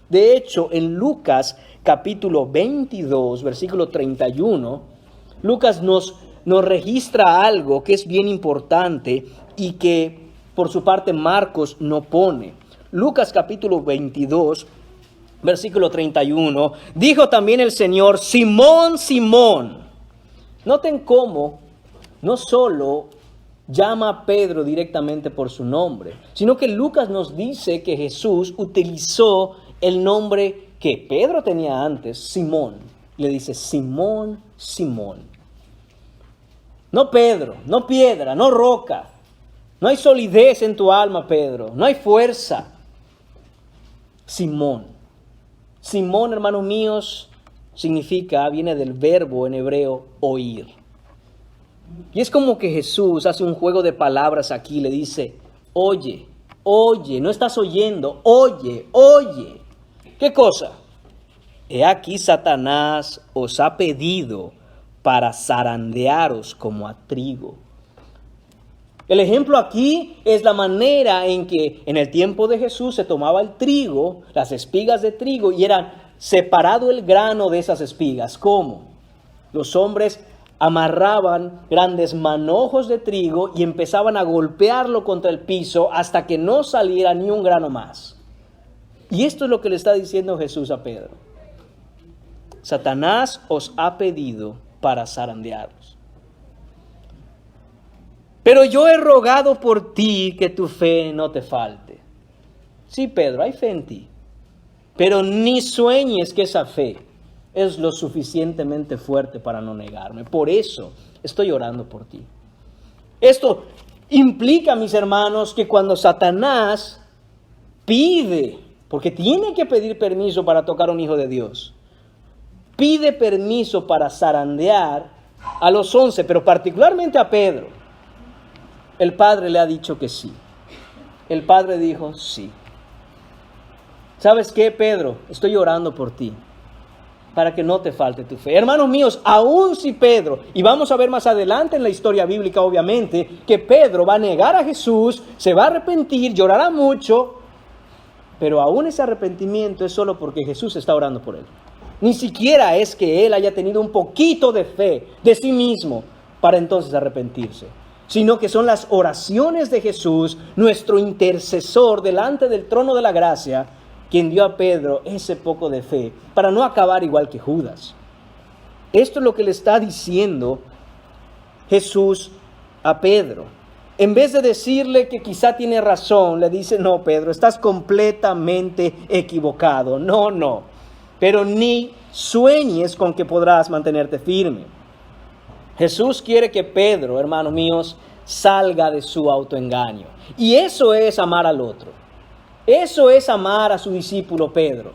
De hecho, en Lucas capítulo 22, versículo 31, Lucas nos registra algo que es bien importante y que por su parte Marcos no pone. Lucas capítulo 22, versículo 31, dijo también el Señor, Simón, Simón. Noten cómo no solo llama a Pedro directamente por su nombre, sino que Lucas nos dice que Jesús utilizó el nombre que Pedro tenía antes, Simón. Le dice, Simón, Simón. No Pedro, no piedra, no roca. No hay solidez en tu alma, Pedro. No hay fuerza. Simón. Simón, hermanos míos, viene del verbo en hebreo oír. Y es como que Jesús hace un juego de palabras aquí, le dice, oye, oye, no estás oyendo, oye, oye. ¿Qué cosa? He aquí Satanás os ha pedido para zarandearos como a trigo. El ejemplo aquí es la manera en que en el tiempo de Jesús se tomaba el trigo, las espigas de trigo, y eran separado el grano de esas espigas. ¿Cómo? Los hombres amarraban grandes manojos de trigo y empezaban a golpearlo contra el piso hasta que no saliera ni un grano más. Y esto es lo que le está diciendo Jesús a Pedro. Satanás os ha pedido para zarandearos. Pero yo he rogado por ti que tu fe no te falte. Sí, Pedro, hay fe en ti. Pero ni sueñes que esa fe es lo suficientemente fuerte para no negarme. Por eso estoy orando por ti. Esto implica, mis hermanos, que cuando Satanás pide, porque tiene que pedir permiso para tocar a un hijo de Dios, pide permiso para zarandear a los 11, pero particularmente a Pedro, el Padre le ha dicho que sí. El Padre dijo sí. ¿Sabes qué, Pedro? Estoy orando por ti, para que no te falte tu fe. Hermanos míos, aún si Pedro, y vamos a ver más adelante en la historia bíblica, obviamente, que Pedro va a negar a Jesús, se va a arrepentir, llorará mucho, pero aún ese arrepentimiento es solo porque Jesús está orando por él. Ni siquiera es que él haya tenido un poquito de fe de sí mismo para entonces arrepentirse, sino que son las oraciones de Jesús, nuestro intercesor delante del trono de la gracia, quien dio a Pedro ese poco de fe para no acabar igual que Judas. Esto es lo que le está diciendo Jesús a Pedro. En vez de decirle que quizá tiene razón, le dice: no, Pedro, estás completamente equivocado. No. Pero ni sueñes con que podrás mantenerte firme. Jesús quiere que Pedro, hermanos míos, salga de su autoengaño. Y eso es amar al otro. Eso es amar a su discípulo Pedro.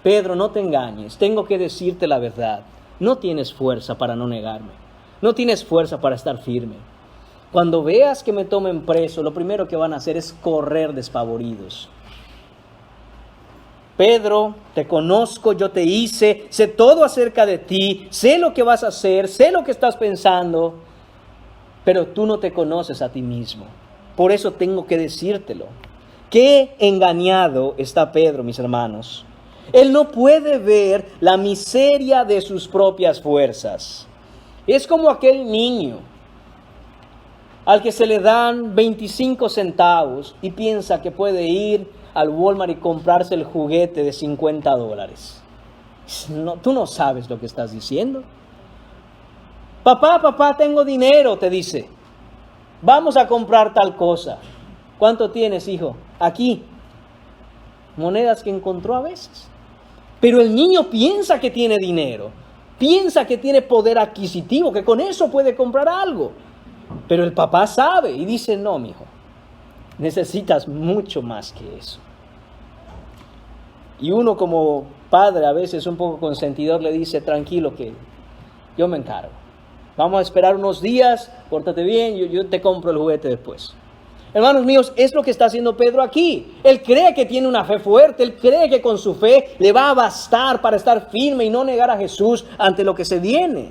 Pedro, no te engañes, tengo que decirte la verdad. No tienes fuerza para no negarme. No tienes fuerza para estar firme. Cuando veas que me tomen preso, lo primero que van a hacer es correr despavoridos. Pedro, te conozco, yo te hice, sé todo acerca de ti, sé lo que vas a hacer, sé lo que estás pensando, pero tú no te conoces a ti mismo. Por eso tengo que decírtelo. Qué engañado está Pedro, mis hermanos. Él no puede ver la miseria de sus propias fuerzas. Es como aquel niño al que se le dan 25 centavos y piensa que puede ir al Walmart y comprarse el juguete de $50. No, tú no sabes lo que estás diciendo. Papá, tengo dinero, te dice. Vamos a comprar tal cosa. ¿Cuánto tienes, hijo? Aquí. Monedas que encontró a veces. Pero el niño piensa que tiene dinero. Piensa que tiene poder adquisitivo, que con eso puede comprar algo. Pero el papá sabe y dice: no, mijo, necesitas mucho más que eso. Y uno como padre, a veces un poco consentidor, le dice: tranquilo, que yo me encargo. Vamos a esperar unos días, pórtate bien, yo te compro el juguete después. Hermanos míos, es lo que está haciendo Pedro aquí. Él cree que tiene una fe fuerte, él cree que con su fe le va a bastar para estar firme y no negar a Jesús ante lo que se viene.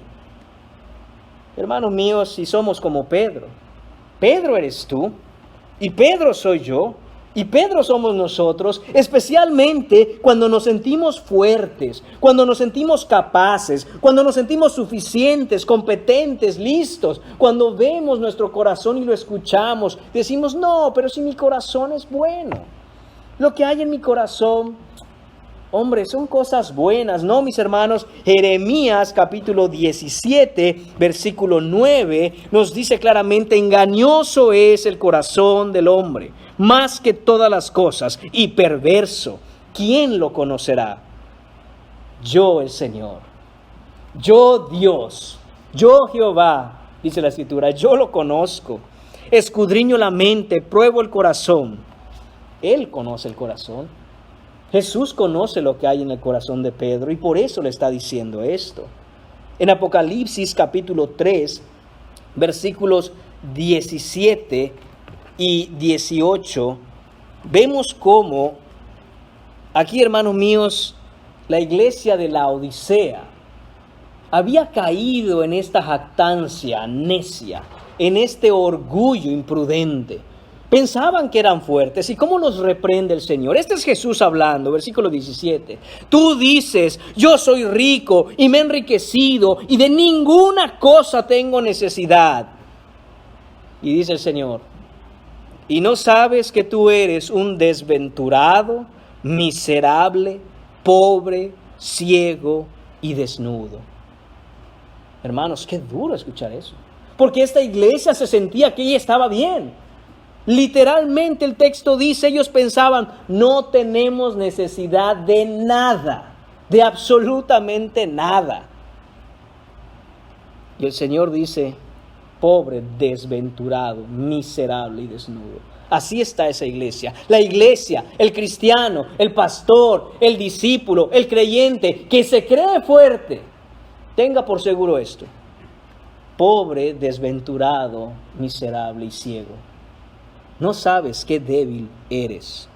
Hermanos míos, si somos como Pedro, Pedro eres tú, y Pedro soy yo, y Pedro somos nosotros, especialmente cuando nos sentimos fuertes, cuando nos sentimos capaces, cuando nos sentimos suficientes, competentes, listos, cuando vemos nuestro corazón y lo escuchamos, decimos: no, pero si mi corazón es bueno, lo que hay en mi corazón, hombre, son cosas buenas, ¿no, mis hermanos? Jeremías capítulo 17, versículo 9, nos dice claramente: engañoso es el corazón del hombre, más que todas las cosas, y perverso. ¿Quién lo conocerá? Yo, el Señor, yo, Dios, yo, Jehová, dice la Escritura, yo lo conozco. Escudriño la mente, pruebo el corazón. Él conoce el corazón. Jesús conoce lo que hay en el corazón de Pedro y por eso le está diciendo esto. En Apocalipsis capítulo 3, versículos 17 y 18, vemos cómo aquí, hermanos míos, la iglesia de la Odisea había caído en esta jactancia necia, en este orgullo imprudente. Pensaban que eran fuertes. ¿Y cómo los reprende el Señor? Este es Jesús hablando, versículo 17. Tú dices: yo soy rico y me he enriquecido y de ninguna cosa tengo necesidad. Y dice el Señor: ¿y no sabes que tú eres un desventurado, miserable, pobre, ciego y desnudo? Hermanos, qué duro escuchar eso. porque esta iglesia se sentía que ella estaba bien. Literalmente el texto dice, ellos pensaban, no tenemos necesidad de nada, de absolutamente nada. Y el Señor dice, pobre, desventurado, miserable y desnudo. Así está esa iglesia. La iglesia, el cristiano, el pastor, el discípulo, el creyente que se cree fuerte. Tenga por seguro esto. Pobre, desventurado, miserable y ciego. No sabes qué débil eres.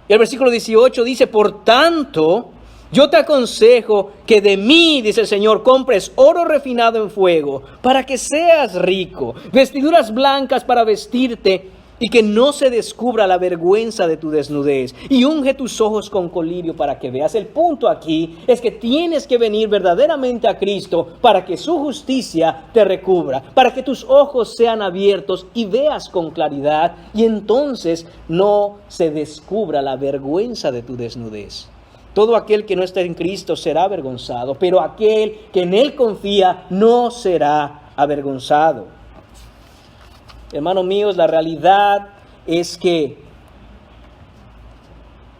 Y el versículo 18 dice, por tanto, yo te aconsejo que de mí, dice el Señor, compres oro refinado en fuego, para que seas rico, vestiduras blancas para vestirte, y que no se descubra la vergüenza de tu desnudez, y unge tus ojos con colirio para que veas. El punto aquí es que tienes que venir verdaderamente a Cristo para que su justicia te recubra, para que tus ojos sean abiertos y veas con claridad, y entonces no se descubra la vergüenza de tu desnudez. Todo aquel que no está en Cristo será avergonzado, pero aquel que en Él confía no será avergonzado. Hermanos míos, la realidad es que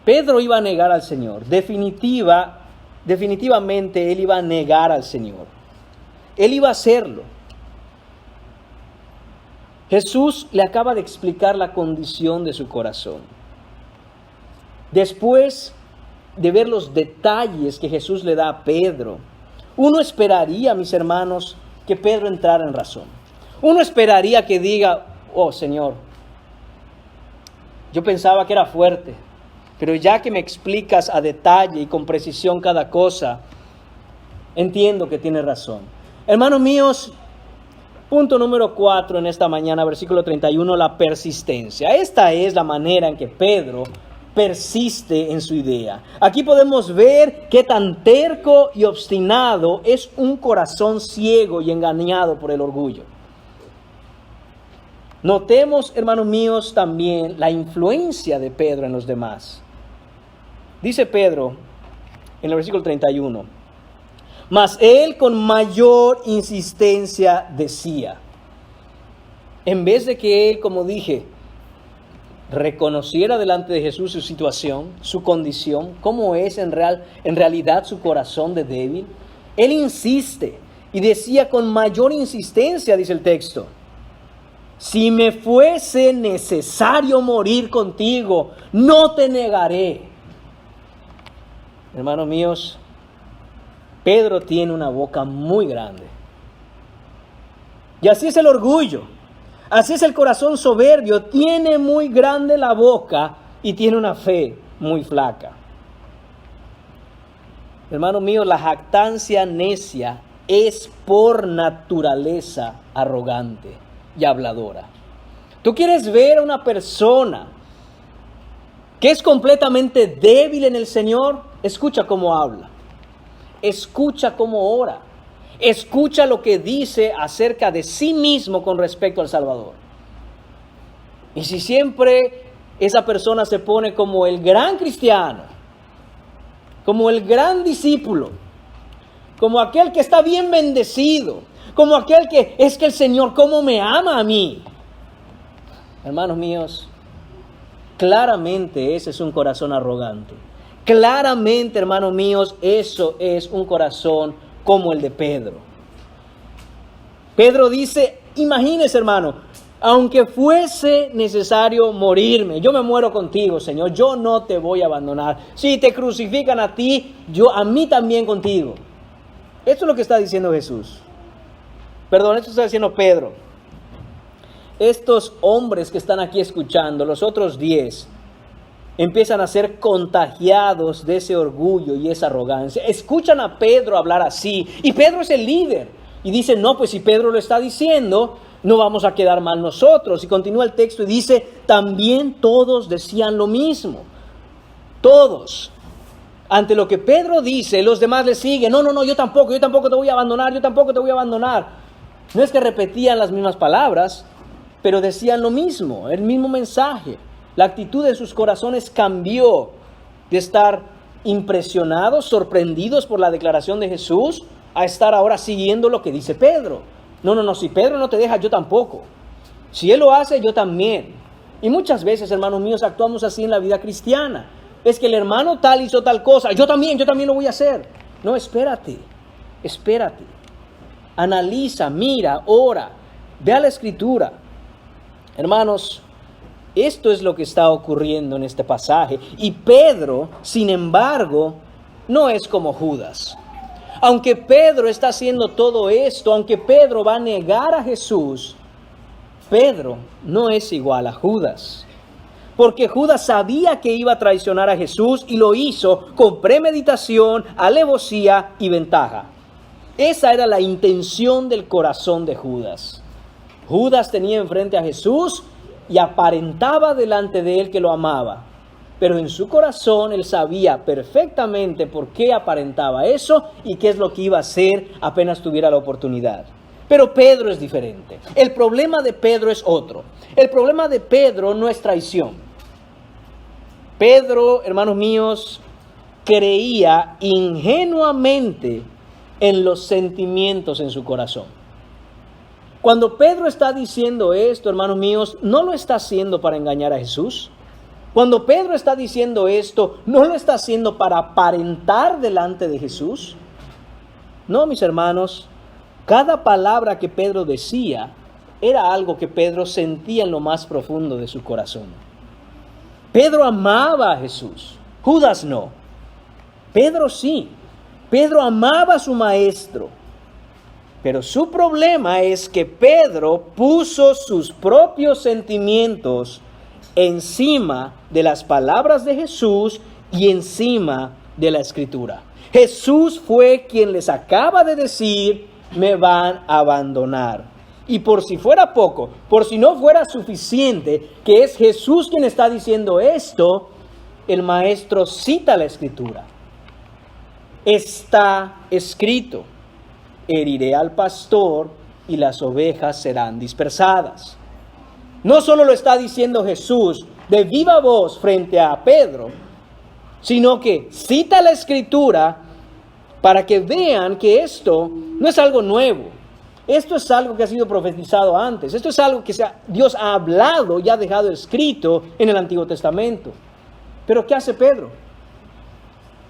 Pedro iba a negar al Señor. Definitivamente él iba a negar al Señor. Él iba a hacerlo. Jesús le acaba de explicar la condición de su corazón. Después de ver los detalles que Jesús le da a Pedro, uno esperaría, mis hermanos, que Pedro entrara en razón. Uno esperaría que diga, oh Señor, yo pensaba que era fuerte, pero ya que me explicas a detalle y con precisión cada cosa, entiendo que tienes razón. Hermanos míos, punto número 4 en esta mañana, versículo 31, la persistencia. Esta es la manera en que Pedro persiste en su idea. Aquí podemos ver qué tan terco y obstinado es un corazón ciego y engañado por el orgullo. Notemos, hermanos míos, también la influencia de Pedro en los demás. Dice Pedro en el versículo 31, mas él con mayor insistencia decía, en vez de que él, como dije, reconociera delante de Jesús su situación, su condición, cómo es en realidad su corazón de débil, él insiste y decía con mayor insistencia, dice el texto, si me fuese necesario morir contigo, no te negaré. Hermanos míos, Pedro tiene una boca muy grande. Y así es el orgullo. Así es el corazón soberbio. Tiene muy grande la boca y tiene una fe muy flaca. Hermanos míos, la jactancia necia es por naturaleza arrogante y habladora. Tú quieres ver a una persona que es completamente débil en el Señor, escucha cómo habla, escucha cómo ora, escucha lo que dice acerca de sí mismo con respecto al Salvador. Y si siempre esa persona se pone como el gran cristiano, como el gran discípulo, como aquel que está bien bendecido, como aquel que es que el Señor cómo me ama a mí. Hermanos míos, claramente ese es un corazón arrogante. Claramente, hermanos míos, eso es un corazón como el de Pedro. Pedro dice, imagínese, hermano, aunque fuese necesario morirme, yo me muero contigo, Señor, yo no te voy a abandonar. Si te crucifican a ti, yo a mí también contigo. Esto es lo que está diciendo Jesús. Perdón, esto está diciendo Pedro. Estos hombres que están aquí escuchando, los otros 10, empiezan a ser contagiados de ese orgullo y esa arrogancia. Escuchan a Pedro hablar así, y Pedro es el líder. Y dicen, no, pues si Pedro lo está diciendo, no vamos a quedar mal nosotros. Y continúa el texto y dice, también todos decían lo mismo. Todos. Ante lo que Pedro dice, los demás le siguen. No, yo tampoco te voy a abandonar, yo tampoco te voy a abandonar. No es que repetían las mismas palabras, pero decían lo mismo, el mismo mensaje. La actitud de sus corazones cambió de estar impresionados, sorprendidos por la declaración de Jesús, a estar ahora siguiendo lo que dice Pedro. No, si Pedro no te deja, yo tampoco. Si él lo hace, yo también. Y muchas veces, hermanos míos, actuamos así en la vida cristiana. Es que el hermano tal hizo tal cosa, yo también lo voy a hacer. No, espérate. Analiza, mira, ora, ve a la Escritura. Hermanos, esto es lo que está ocurriendo en este pasaje. Y Pedro, sin embargo, no es como Judas. Aunque Pedro está haciendo todo esto, aunque Pedro va a negar a Jesús, Pedro no es igual a Judas. Porque Judas sabía que iba a traicionar a Jesús y lo hizo con premeditación, alevosía y ventaja. Esa era la intención del corazón de Judas. Judas tenía enfrente a Jesús y aparentaba delante de él que lo amaba. Pero en su corazón él sabía perfectamente por qué aparentaba eso y qué es lo que iba a hacer apenas tuviera la oportunidad. Pero Pedro es diferente. El problema de Pedro es otro. El problema de Pedro no es traición. Pedro, hermanos míos, creía ingenuamente en los sentimientos en su corazón. Cuando Pedro está diciendo esto, hermanos míos, no lo está haciendo para engañar a Jesús. Cuando Pedro está diciendo esto, no lo está haciendo para aparentar delante de Jesús. No, mis hermanos, cada palabra que Pedro decía era algo que Pedro sentía en lo más profundo de su corazón. Pedro amaba a Jesús, Judas no. Pedro sí. Pedro amaba a su maestro. Pero su problema es que Pedro puso sus propios sentimientos encima de las palabras de Jesús y encima de la Escritura. Jesús fue quien les acaba de decir, me van a abandonar. Y por si fuera poco, por si no fuera suficiente, que es Jesús quien está diciendo esto, el maestro cita la Escritura. Está escrito, heriré al pastor y las ovejas serán dispersadas. No solo lo está diciendo Jesús de viva voz frente a Pedro, sino que cita la Escritura para que vean que esto no es algo nuevo. Esto es algo que ha sido profetizado antes. Esto es algo que Dios ha hablado y ha dejado escrito en el Antiguo Testamento. Pero ¿qué hace Pedro?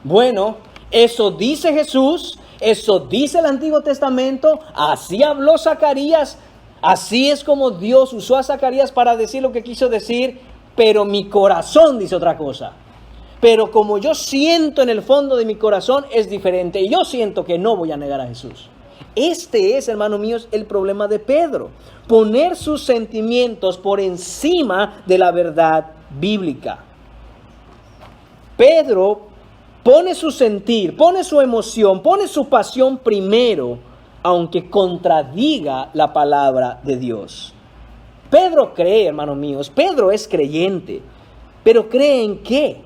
Bueno, eso dice Jesús, eso dice el Antiguo Testamento, así habló Zacarías, así es como Dios usó a Zacarías para decir lo que quiso decir, pero mi corazón dice otra cosa. Pero como yo siento en el fondo de mi corazón es diferente y yo siento que no voy a negar a Jesús. Este es, hermanos míos, el problema de Pedro. Poner sus sentimientos por encima de la verdad bíblica. Pedro pone su sentir, pone su emoción, pone su pasión primero, aunque contradiga la palabra de Dios. Pedro cree, hermanos míos, Pedro es creyente, pero ¿cree en qué?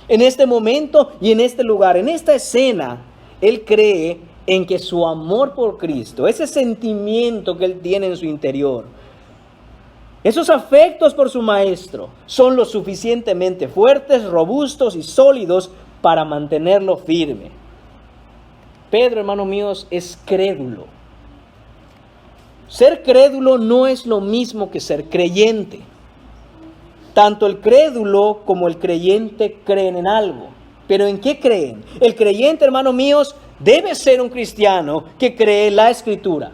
En este momento y en este lugar, en esta escena, él cree en que su amor por Cristo, ese sentimiento que él tiene en su interior, esos afectos por su maestro, son lo suficientemente fuertes, robustos y sólidos para mantenerlo firme. Pedro, hermanos míos, es crédulo. Ser crédulo no es lo mismo que ser creyente. Tanto el crédulo como el creyente creen en algo. ¿Pero en qué creen? El creyente, hermanos míos, debe ser un cristiano que cree la Escritura,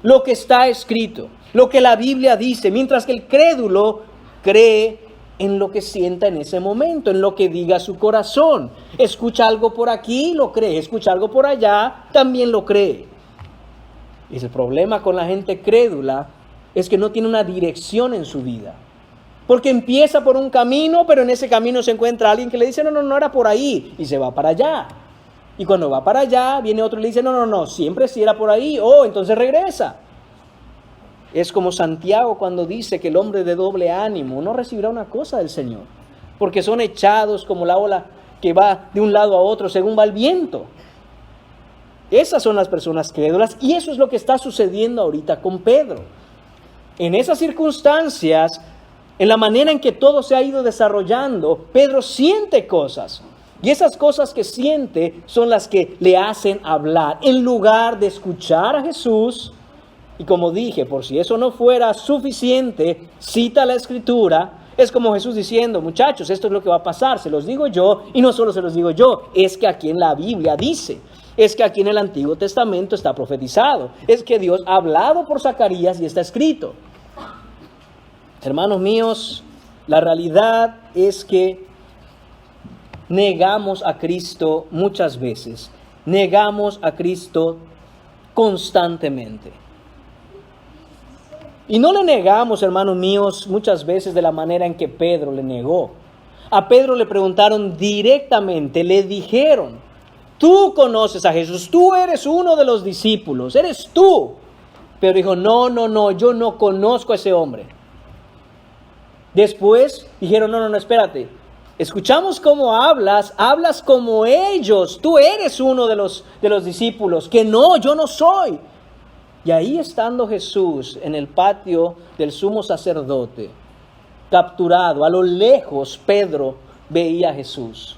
lo que está escrito, lo que la Biblia dice, mientras que el crédulo cree en lo que sienta en ese momento, en lo que diga su corazón. Escucha algo por aquí, lo cree, escucha algo por allá, también lo cree. Y el problema con la gente crédula es que no tiene una dirección en su vida. Porque empieza por un camino, pero en ese camino se encuentra alguien que le dice, no era por ahí, y se va para allá. Y cuando va para allá, viene otro y le dice, no, siempre sí era por ahí, entonces regresa. Es como Santiago cuando dice que el hombre de doble ánimo no recibirá una cosa del Señor, porque son echados como la ola que va de un lado a otro según va el viento. Esas son las personas crédulas y eso es lo que está sucediendo ahorita con Pedro. En esas circunstancias, en la manera en que todo se ha ido desarrollando, Pedro siente cosas. Y esas cosas que siente son las que le hacen hablar. En lugar de escuchar a Jesús, Y como dije, por si eso no fuera suficiente, cita la Escritura. Es como Jesús diciendo, muchachos, esto es lo que va a pasar, se los digo yo, y no solo se los digo yo, es que aquí en la Biblia dice, es que aquí en el Antiguo Testamento está profetizado, es que Dios ha hablado por Zacarías y está escrito. Hermanos míos, la realidad es que negamos a Cristo muchas veces, negamos a Cristo constantemente. Y no le negamos, hermanos míos, muchas veces de la manera en que Pedro le negó. A Pedro le preguntaron directamente, le dijeron, tú conoces a Jesús, tú eres uno de los discípulos, eres tú. Pero dijo, no, yo no conozco a ese hombre. Después dijeron, no, espérate. Escuchamos cómo hablas como ellos, tú eres uno de los discípulos, que no, yo no soy. Y ahí estando Jesús en el patio del sumo sacerdote, capturado, a lo lejos Pedro veía a Jesús.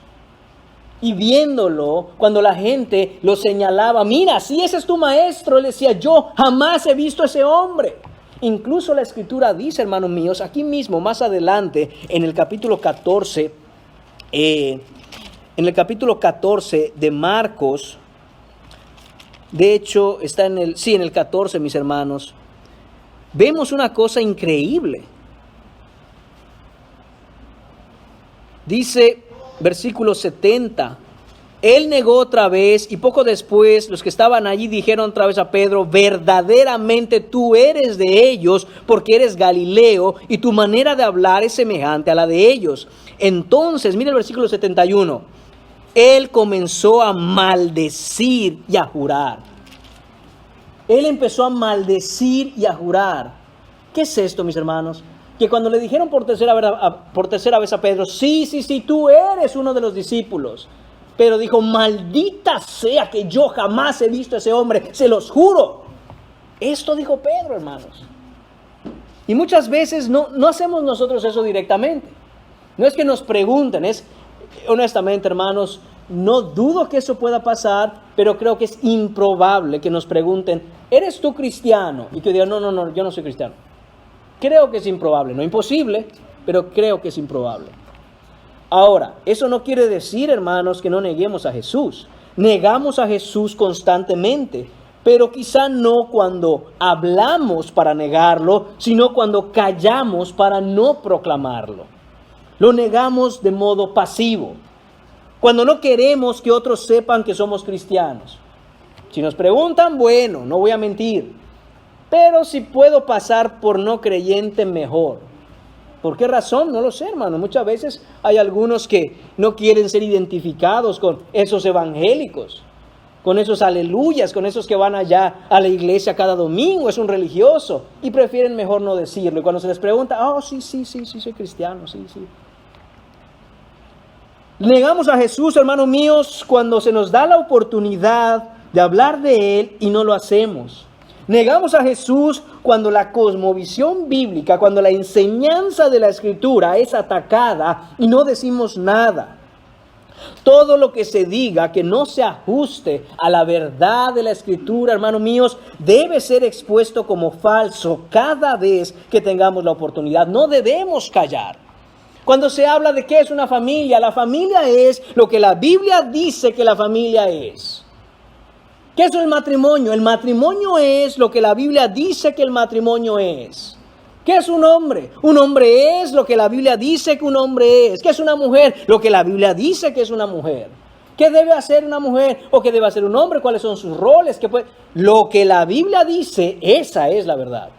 Y viéndolo, cuando la gente lo señalaba, mira, si ese es tu maestro, él decía, yo jamás he visto a ese hombre. Incluso la Escritura dice, hermanos míos, aquí mismo, más adelante, en el capítulo 14, de Marcos, de hecho, está en el 14, mis hermanos, vemos una cosa increíble. Dice, versículo 70, él negó otra vez y poco después los que estaban allí dijeron otra vez a Pedro, verdaderamente tú eres de ellos porque eres Galileo y tu manera de hablar es semejante a la de ellos. Entonces, mira el versículo 71. Él comenzó a maldecir y a jurar. Él empezó a maldecir y a jurar. ¿Qué es esto, mis hermanos? Que cuando le dijeron por tercera vez a Pedro, sí, tú eres uno de los discípulos. Pero dijo, maldita sea que yo jamás he visto a ese hombre, se los juro. Esto dijo Pedro, hermanos. Y muchas veces no hacemos nosotros eso directamente. No es que nos pregunten, honestamente, hermanos, no dudo que eso pueda pasar, pero creo que es improbable que nos pregunten, ¿eres tú cristiano? Y que digan, no, yo no soy cristiano. Creo que es improbable, no imposible, pero creo que es improbable. Ahora, eso no quiere decir, hermanos, que no neguemos a Jesús. Negamos a Jesús constantemente, pero quizá no cuando hablamos para negarlo, sino cuando callamos para no proclamarlo. Lo negamos de modo pasivo, cuando no queremos que otros sepan que somos cristianos. Si nos preguntan, bueno, no voy a mentir, pero si puedo pasar por no creyente, mejor. ¿Por qué razón? No lo sé, hermano. Muchas veces hay algunos que no quieren ser identificados con esos evangélicos, con esos aleluyas, con esos que van allá a la iglesia cada domingo, es un religioso, y prefieren mejor no decirlo. Y cuando se les pregunta, sí, soy cristiano, sí. Negamos a Jesús, hermanos míos, cuando se nos da la oportunidad de hablar de Él y no lo hacemos. Negamos a Jesús cuando la cosmovisión bíblica, cuando la enseñanza de la Escritura es atacada y no decimos nada. Todo lo que se diga que no se ajuste a la verdad de la Escritura, hermanos míos, debe ser expuesto como falso cada vez que tengamos la oportunidad. No debemos callar. Cuando se habla de qué es una familia, la familia es lo que la Biblia dice que la familia es. ¿Qué es el matrimonio? El matrimonio es lo que la Biblia dice que el matrimonio es. ¿Qué es un hombre? Un hombre es lo que la Biblia dice que un hombre es. ¿Qué es una mujer? Lo que la Biblia dice que es una mujer. ¿Qué debe hacer una mujer o qué debe hacer un hombre? ¿Cuáles son sus roles? Lo que la Biblia dice, esa es la verdad.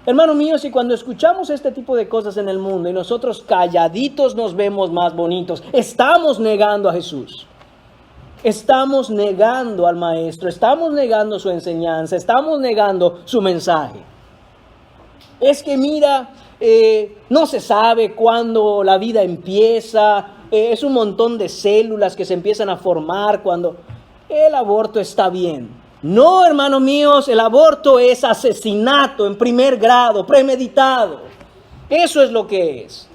Hermanos míos, y cuando escuchamos este tipo de cosas en el mundo y nosotros calladitos nos vemos más bonitos, estamos negando a Jesús. Estamos negando al Maestro, estamos negando su enseñanza, estamos negando su mensaje. Es que mira, no se sabe cuándo la vida empieza, es un montón de células que se empiezan a formar cuando el aborto está bien. No, hermanos míos, el aborto es asesinato en primer grado, premeditado. Eso es lo que es.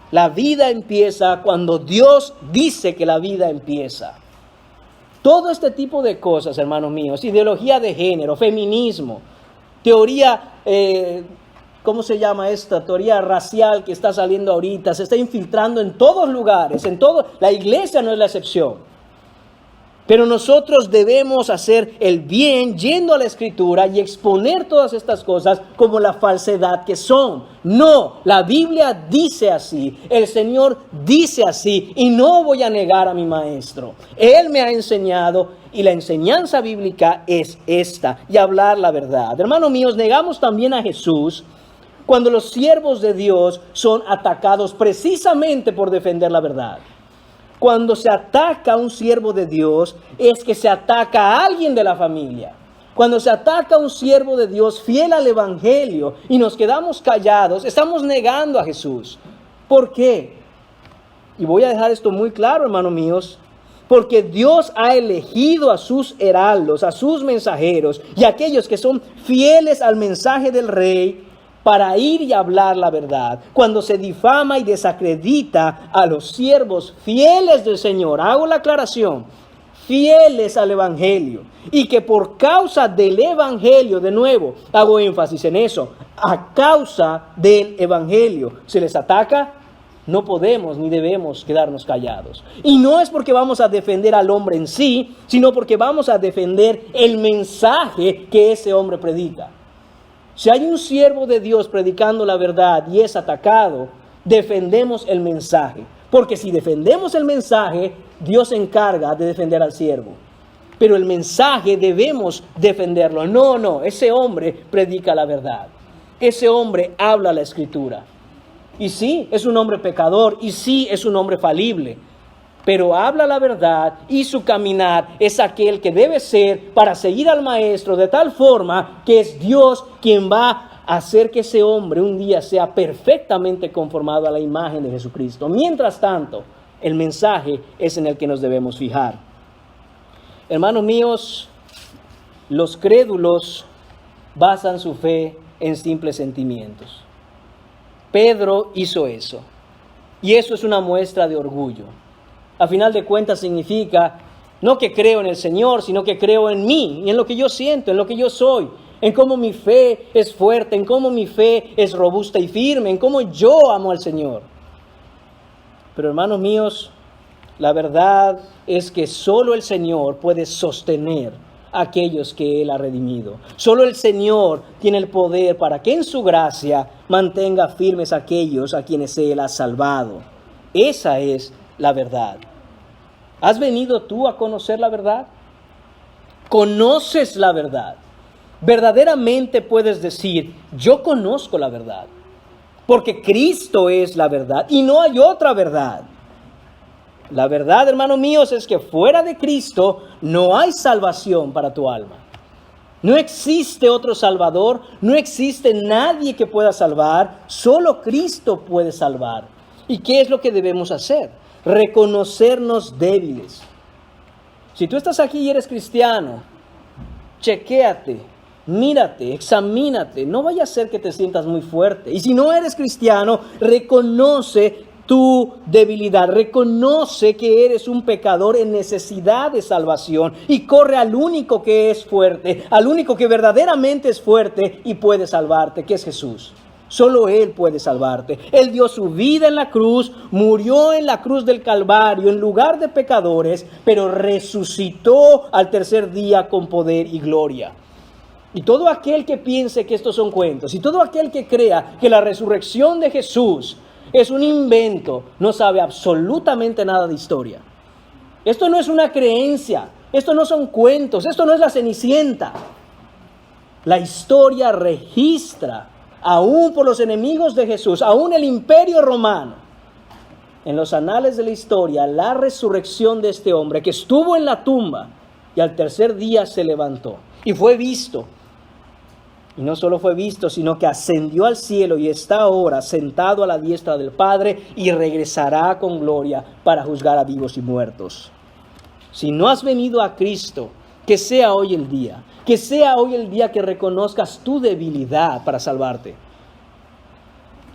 La vida empieza cuando Dios dice que la vida empieza. Todo este tipo de cosas, hermanos míos, ideología de género, feminismo, teoría, ¿cómo se llama esta? Teoría racial que está saliendo ahorita, se está infiltrando en todos lugares, la iglesia no es la excepción. Pero nosotros debemos hacer el bien yendo a la Escritura y exponer todas estas cosas como la falsedad que son. No, la Biblia dice así, el Señor dice así y no voy a negar a mi maestro. Él me ha enseñado y la enseñanza bíblica es esta y hablar la verdad. Hermanos míos, negamos también a Jesús cuando los siervos de Dios son atacados precisamente por defender la verdad. Cuando se ataca a un siervo de Dios, es que se ataca a alguien de la familia. Cuando se ataca a un siervo de Dios fiel al Evangelio y nos quedamos callados, estamos negando a Jesús. ¿Por qué? Y voy a dejar esto muy claro, hermanos míos, porque Dios ha elegido a sus heraldos, a sus mensajeros y a aquellos que son fieles al mensaje del Rey, para ir y hablar la verdad. Cuando se difama y desacredita a los siervos fieles del Señor, hago la aclaración, fieles al Evangelio, y que por causa del Evangelio, de nuevo, hago énfasis en eso, a causa del Evangelio, se les ataca, no podemos ni debemos quedarnos callados. Y no es porque vamos a defender al hombre en sí, sino porque vamos a defender el mensaje que ese hombre predica. Si hay un siervo de Dios predicando la verdad y es atacado, defendemos el mensaje. Porque si defendemos el mensaje, Dios se encarga de defender al siervo. Pero el mensaje debemos defenderlo. No, ese hombre predica la verdad. Ese hombre habla la Escritura. Y sí, es un hombre pecador y sí, es un hombre falible. Pero habla la verdad y su caminar es aquel que debe ser para seguir al Maestro de tal forma que es Dios quien va a hacer que ese hombre un día sea perfectamente conformado a la imagen de Jesucristo. Mientras tanto, el mensaje es en el que nos debemos fijar. Hermanos míos, los crédulos basan su fe en simples sentimientos. Pedro hizo eso. Y eso es una muestra de orgullo. A final de cuentas significa no que creo en el Señor, sino que creo en mí y en lo que yo siento, en lo que yo soy, en cómo mi fe es fuerte, en cómo mi fe es robusta y firme, en cómo yo amo al Señor. Pero hermanos míos, la verdad es que solo el Señor puede sostener a aquellos que Él ha redimido. Solo el Señor tiene el poder para que en su gracia mantenga firmes a aquellos a quienes Él ha salvado. Esa es la verdad. ¿Has venido tú a conocer la verdad? ¿Conoces la verdad? Verdaderamente puedes decir, yo conozco la verdad, porque Cristo es la verdad y no hay otra verdad. La verdad, hermanos míos, es que fuera de Cristo no hay salvación para tu alma. No existe otro Salvador, no existe nadie que pueda salvar, solo Cristo puede salvar. ¿Y qué es lo que debemos hacer? Reconocernos débiles. Si tú estás aquí y eres cristiano, chequéate, mírate, examínate, no vaya a ser que te sientas muy fuerte. Y si no eres cristiano, reconoce tu debilidad, reconoce que eres un pecador en necesidad de salvación y corre al único que es fuerte, al único que verdaderamente es fuerte y puede salvarte, que es Jesús. Solo Él puede salvarte. Él dio su vida en la cruz, murió en la cruz del Calvario en lugar de pecadores, pero resucitó al tercer día con poder y gloria. Y todo aquel que piense que estos son cuentos, y todo aquel que crea que la resurrección de Jesús es un invento, no sabe absolutamente nada de historia. Esto no es una creencia, esto no son cuentos, esto no es la Cenicienta. La historia registra, aún por los enemigos de Jesús, aún el Imperio Romano, en los anales de la historia, la resurrección de este hombre que estuvo en la tumba y al tercer día se levantó y fue visto. Y no solo fue visto, sino que ascendió al cielo y está ahora sentado a la diestra del Padre y regresará con gloria para juzgar a vivos y muertos. Si no has venido a Cristo, que sea hoy el día. Que sea hoy el día que reconozcas tu debilidad para salvarte.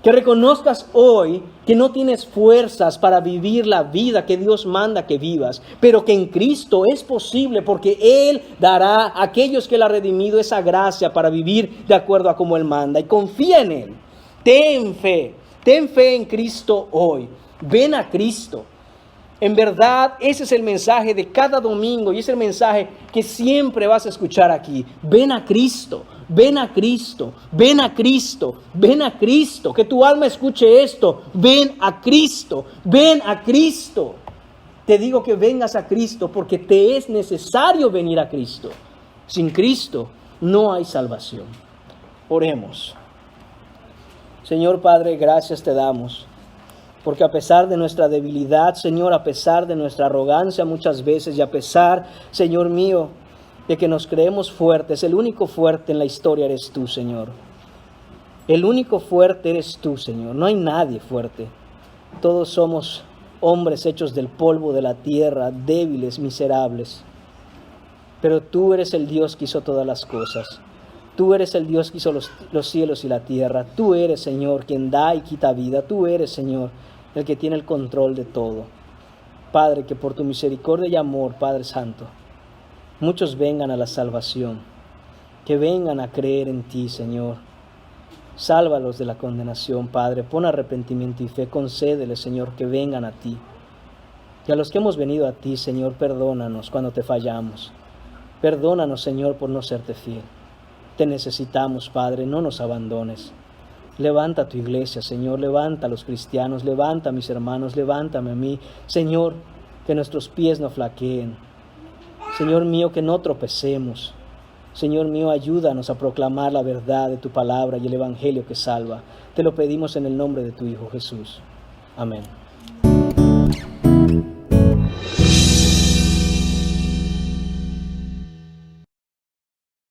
Que reconozcas hoy que no tienes fuerzas para vivir la vida que Dios manda que vivas, pero que en Cristo es posible porque Él dará a aquellos que Él ha redimido esa gracia para vivir de acuerdo a como Él manda. Y confía en Él. Ten fe en Cristo hoy. Ven a Cristo. En verdad, ese es el mensaje de cada domingo y es el mensaje que siempre vas a escuchar aquí. Ven a Cristo, ven a Cristo, ven a Cristo, ven a Cristo. Que tu alma escuche esto. Ven a Cristo, ven a Cristo. Te digo que vengas a Cristo porque te es necesario venir a Cristo. Sin Cristo no hay salvación. Oremos. Señor Padre, gracias te damos. Porque a pesar de nuestra debilidad, Señor, a pesar de nuestra arrogancia muchas veces y a pesar, Señor mío, de que nos creemos fuertes, el único fuerte en la historia eres tú, Señor. El único fuerte eres tú, Señor. No hay nadie fuerte. Todos somos hombres hechos del polvo de la tierra, débiles, miserables. Pero tú eres el Dios que hizo todas las cosas. Tú eres el Dios que hizo los cielos y la tierra. Tú eres, Señor, quien da y quita vida. Tú eres, Señor, el que tiene el control de todo. Padre, que por tu misericordia y amor, Padre Santo, muchos vengan a la salvación, que vengan a creer en ti, Señor. Sálvalos de la condenación, Padre. Pon arrepentimiento y fe. Concédeles, Señor, que vengan a ti. Y a los que hemos venido a ti, Señor, perdónanos cuando te fallamos. Perdónanos, Señor, por no serte fiel. Te necesitamos, Padre, no nos abandones. Levanta tu iglesia, Señor, levanta a los cristianos, levanta a mis hermanos, levántame a mí. Señor, que nuestros pies no flaqueen. Señor mío, que no tropecemos. Señor mío, ayúdanos a proclamar la verdad de tu palabra y el evangelio que salva. Te lo pedimos en el nombre de tu Hijo Jesús. Amén.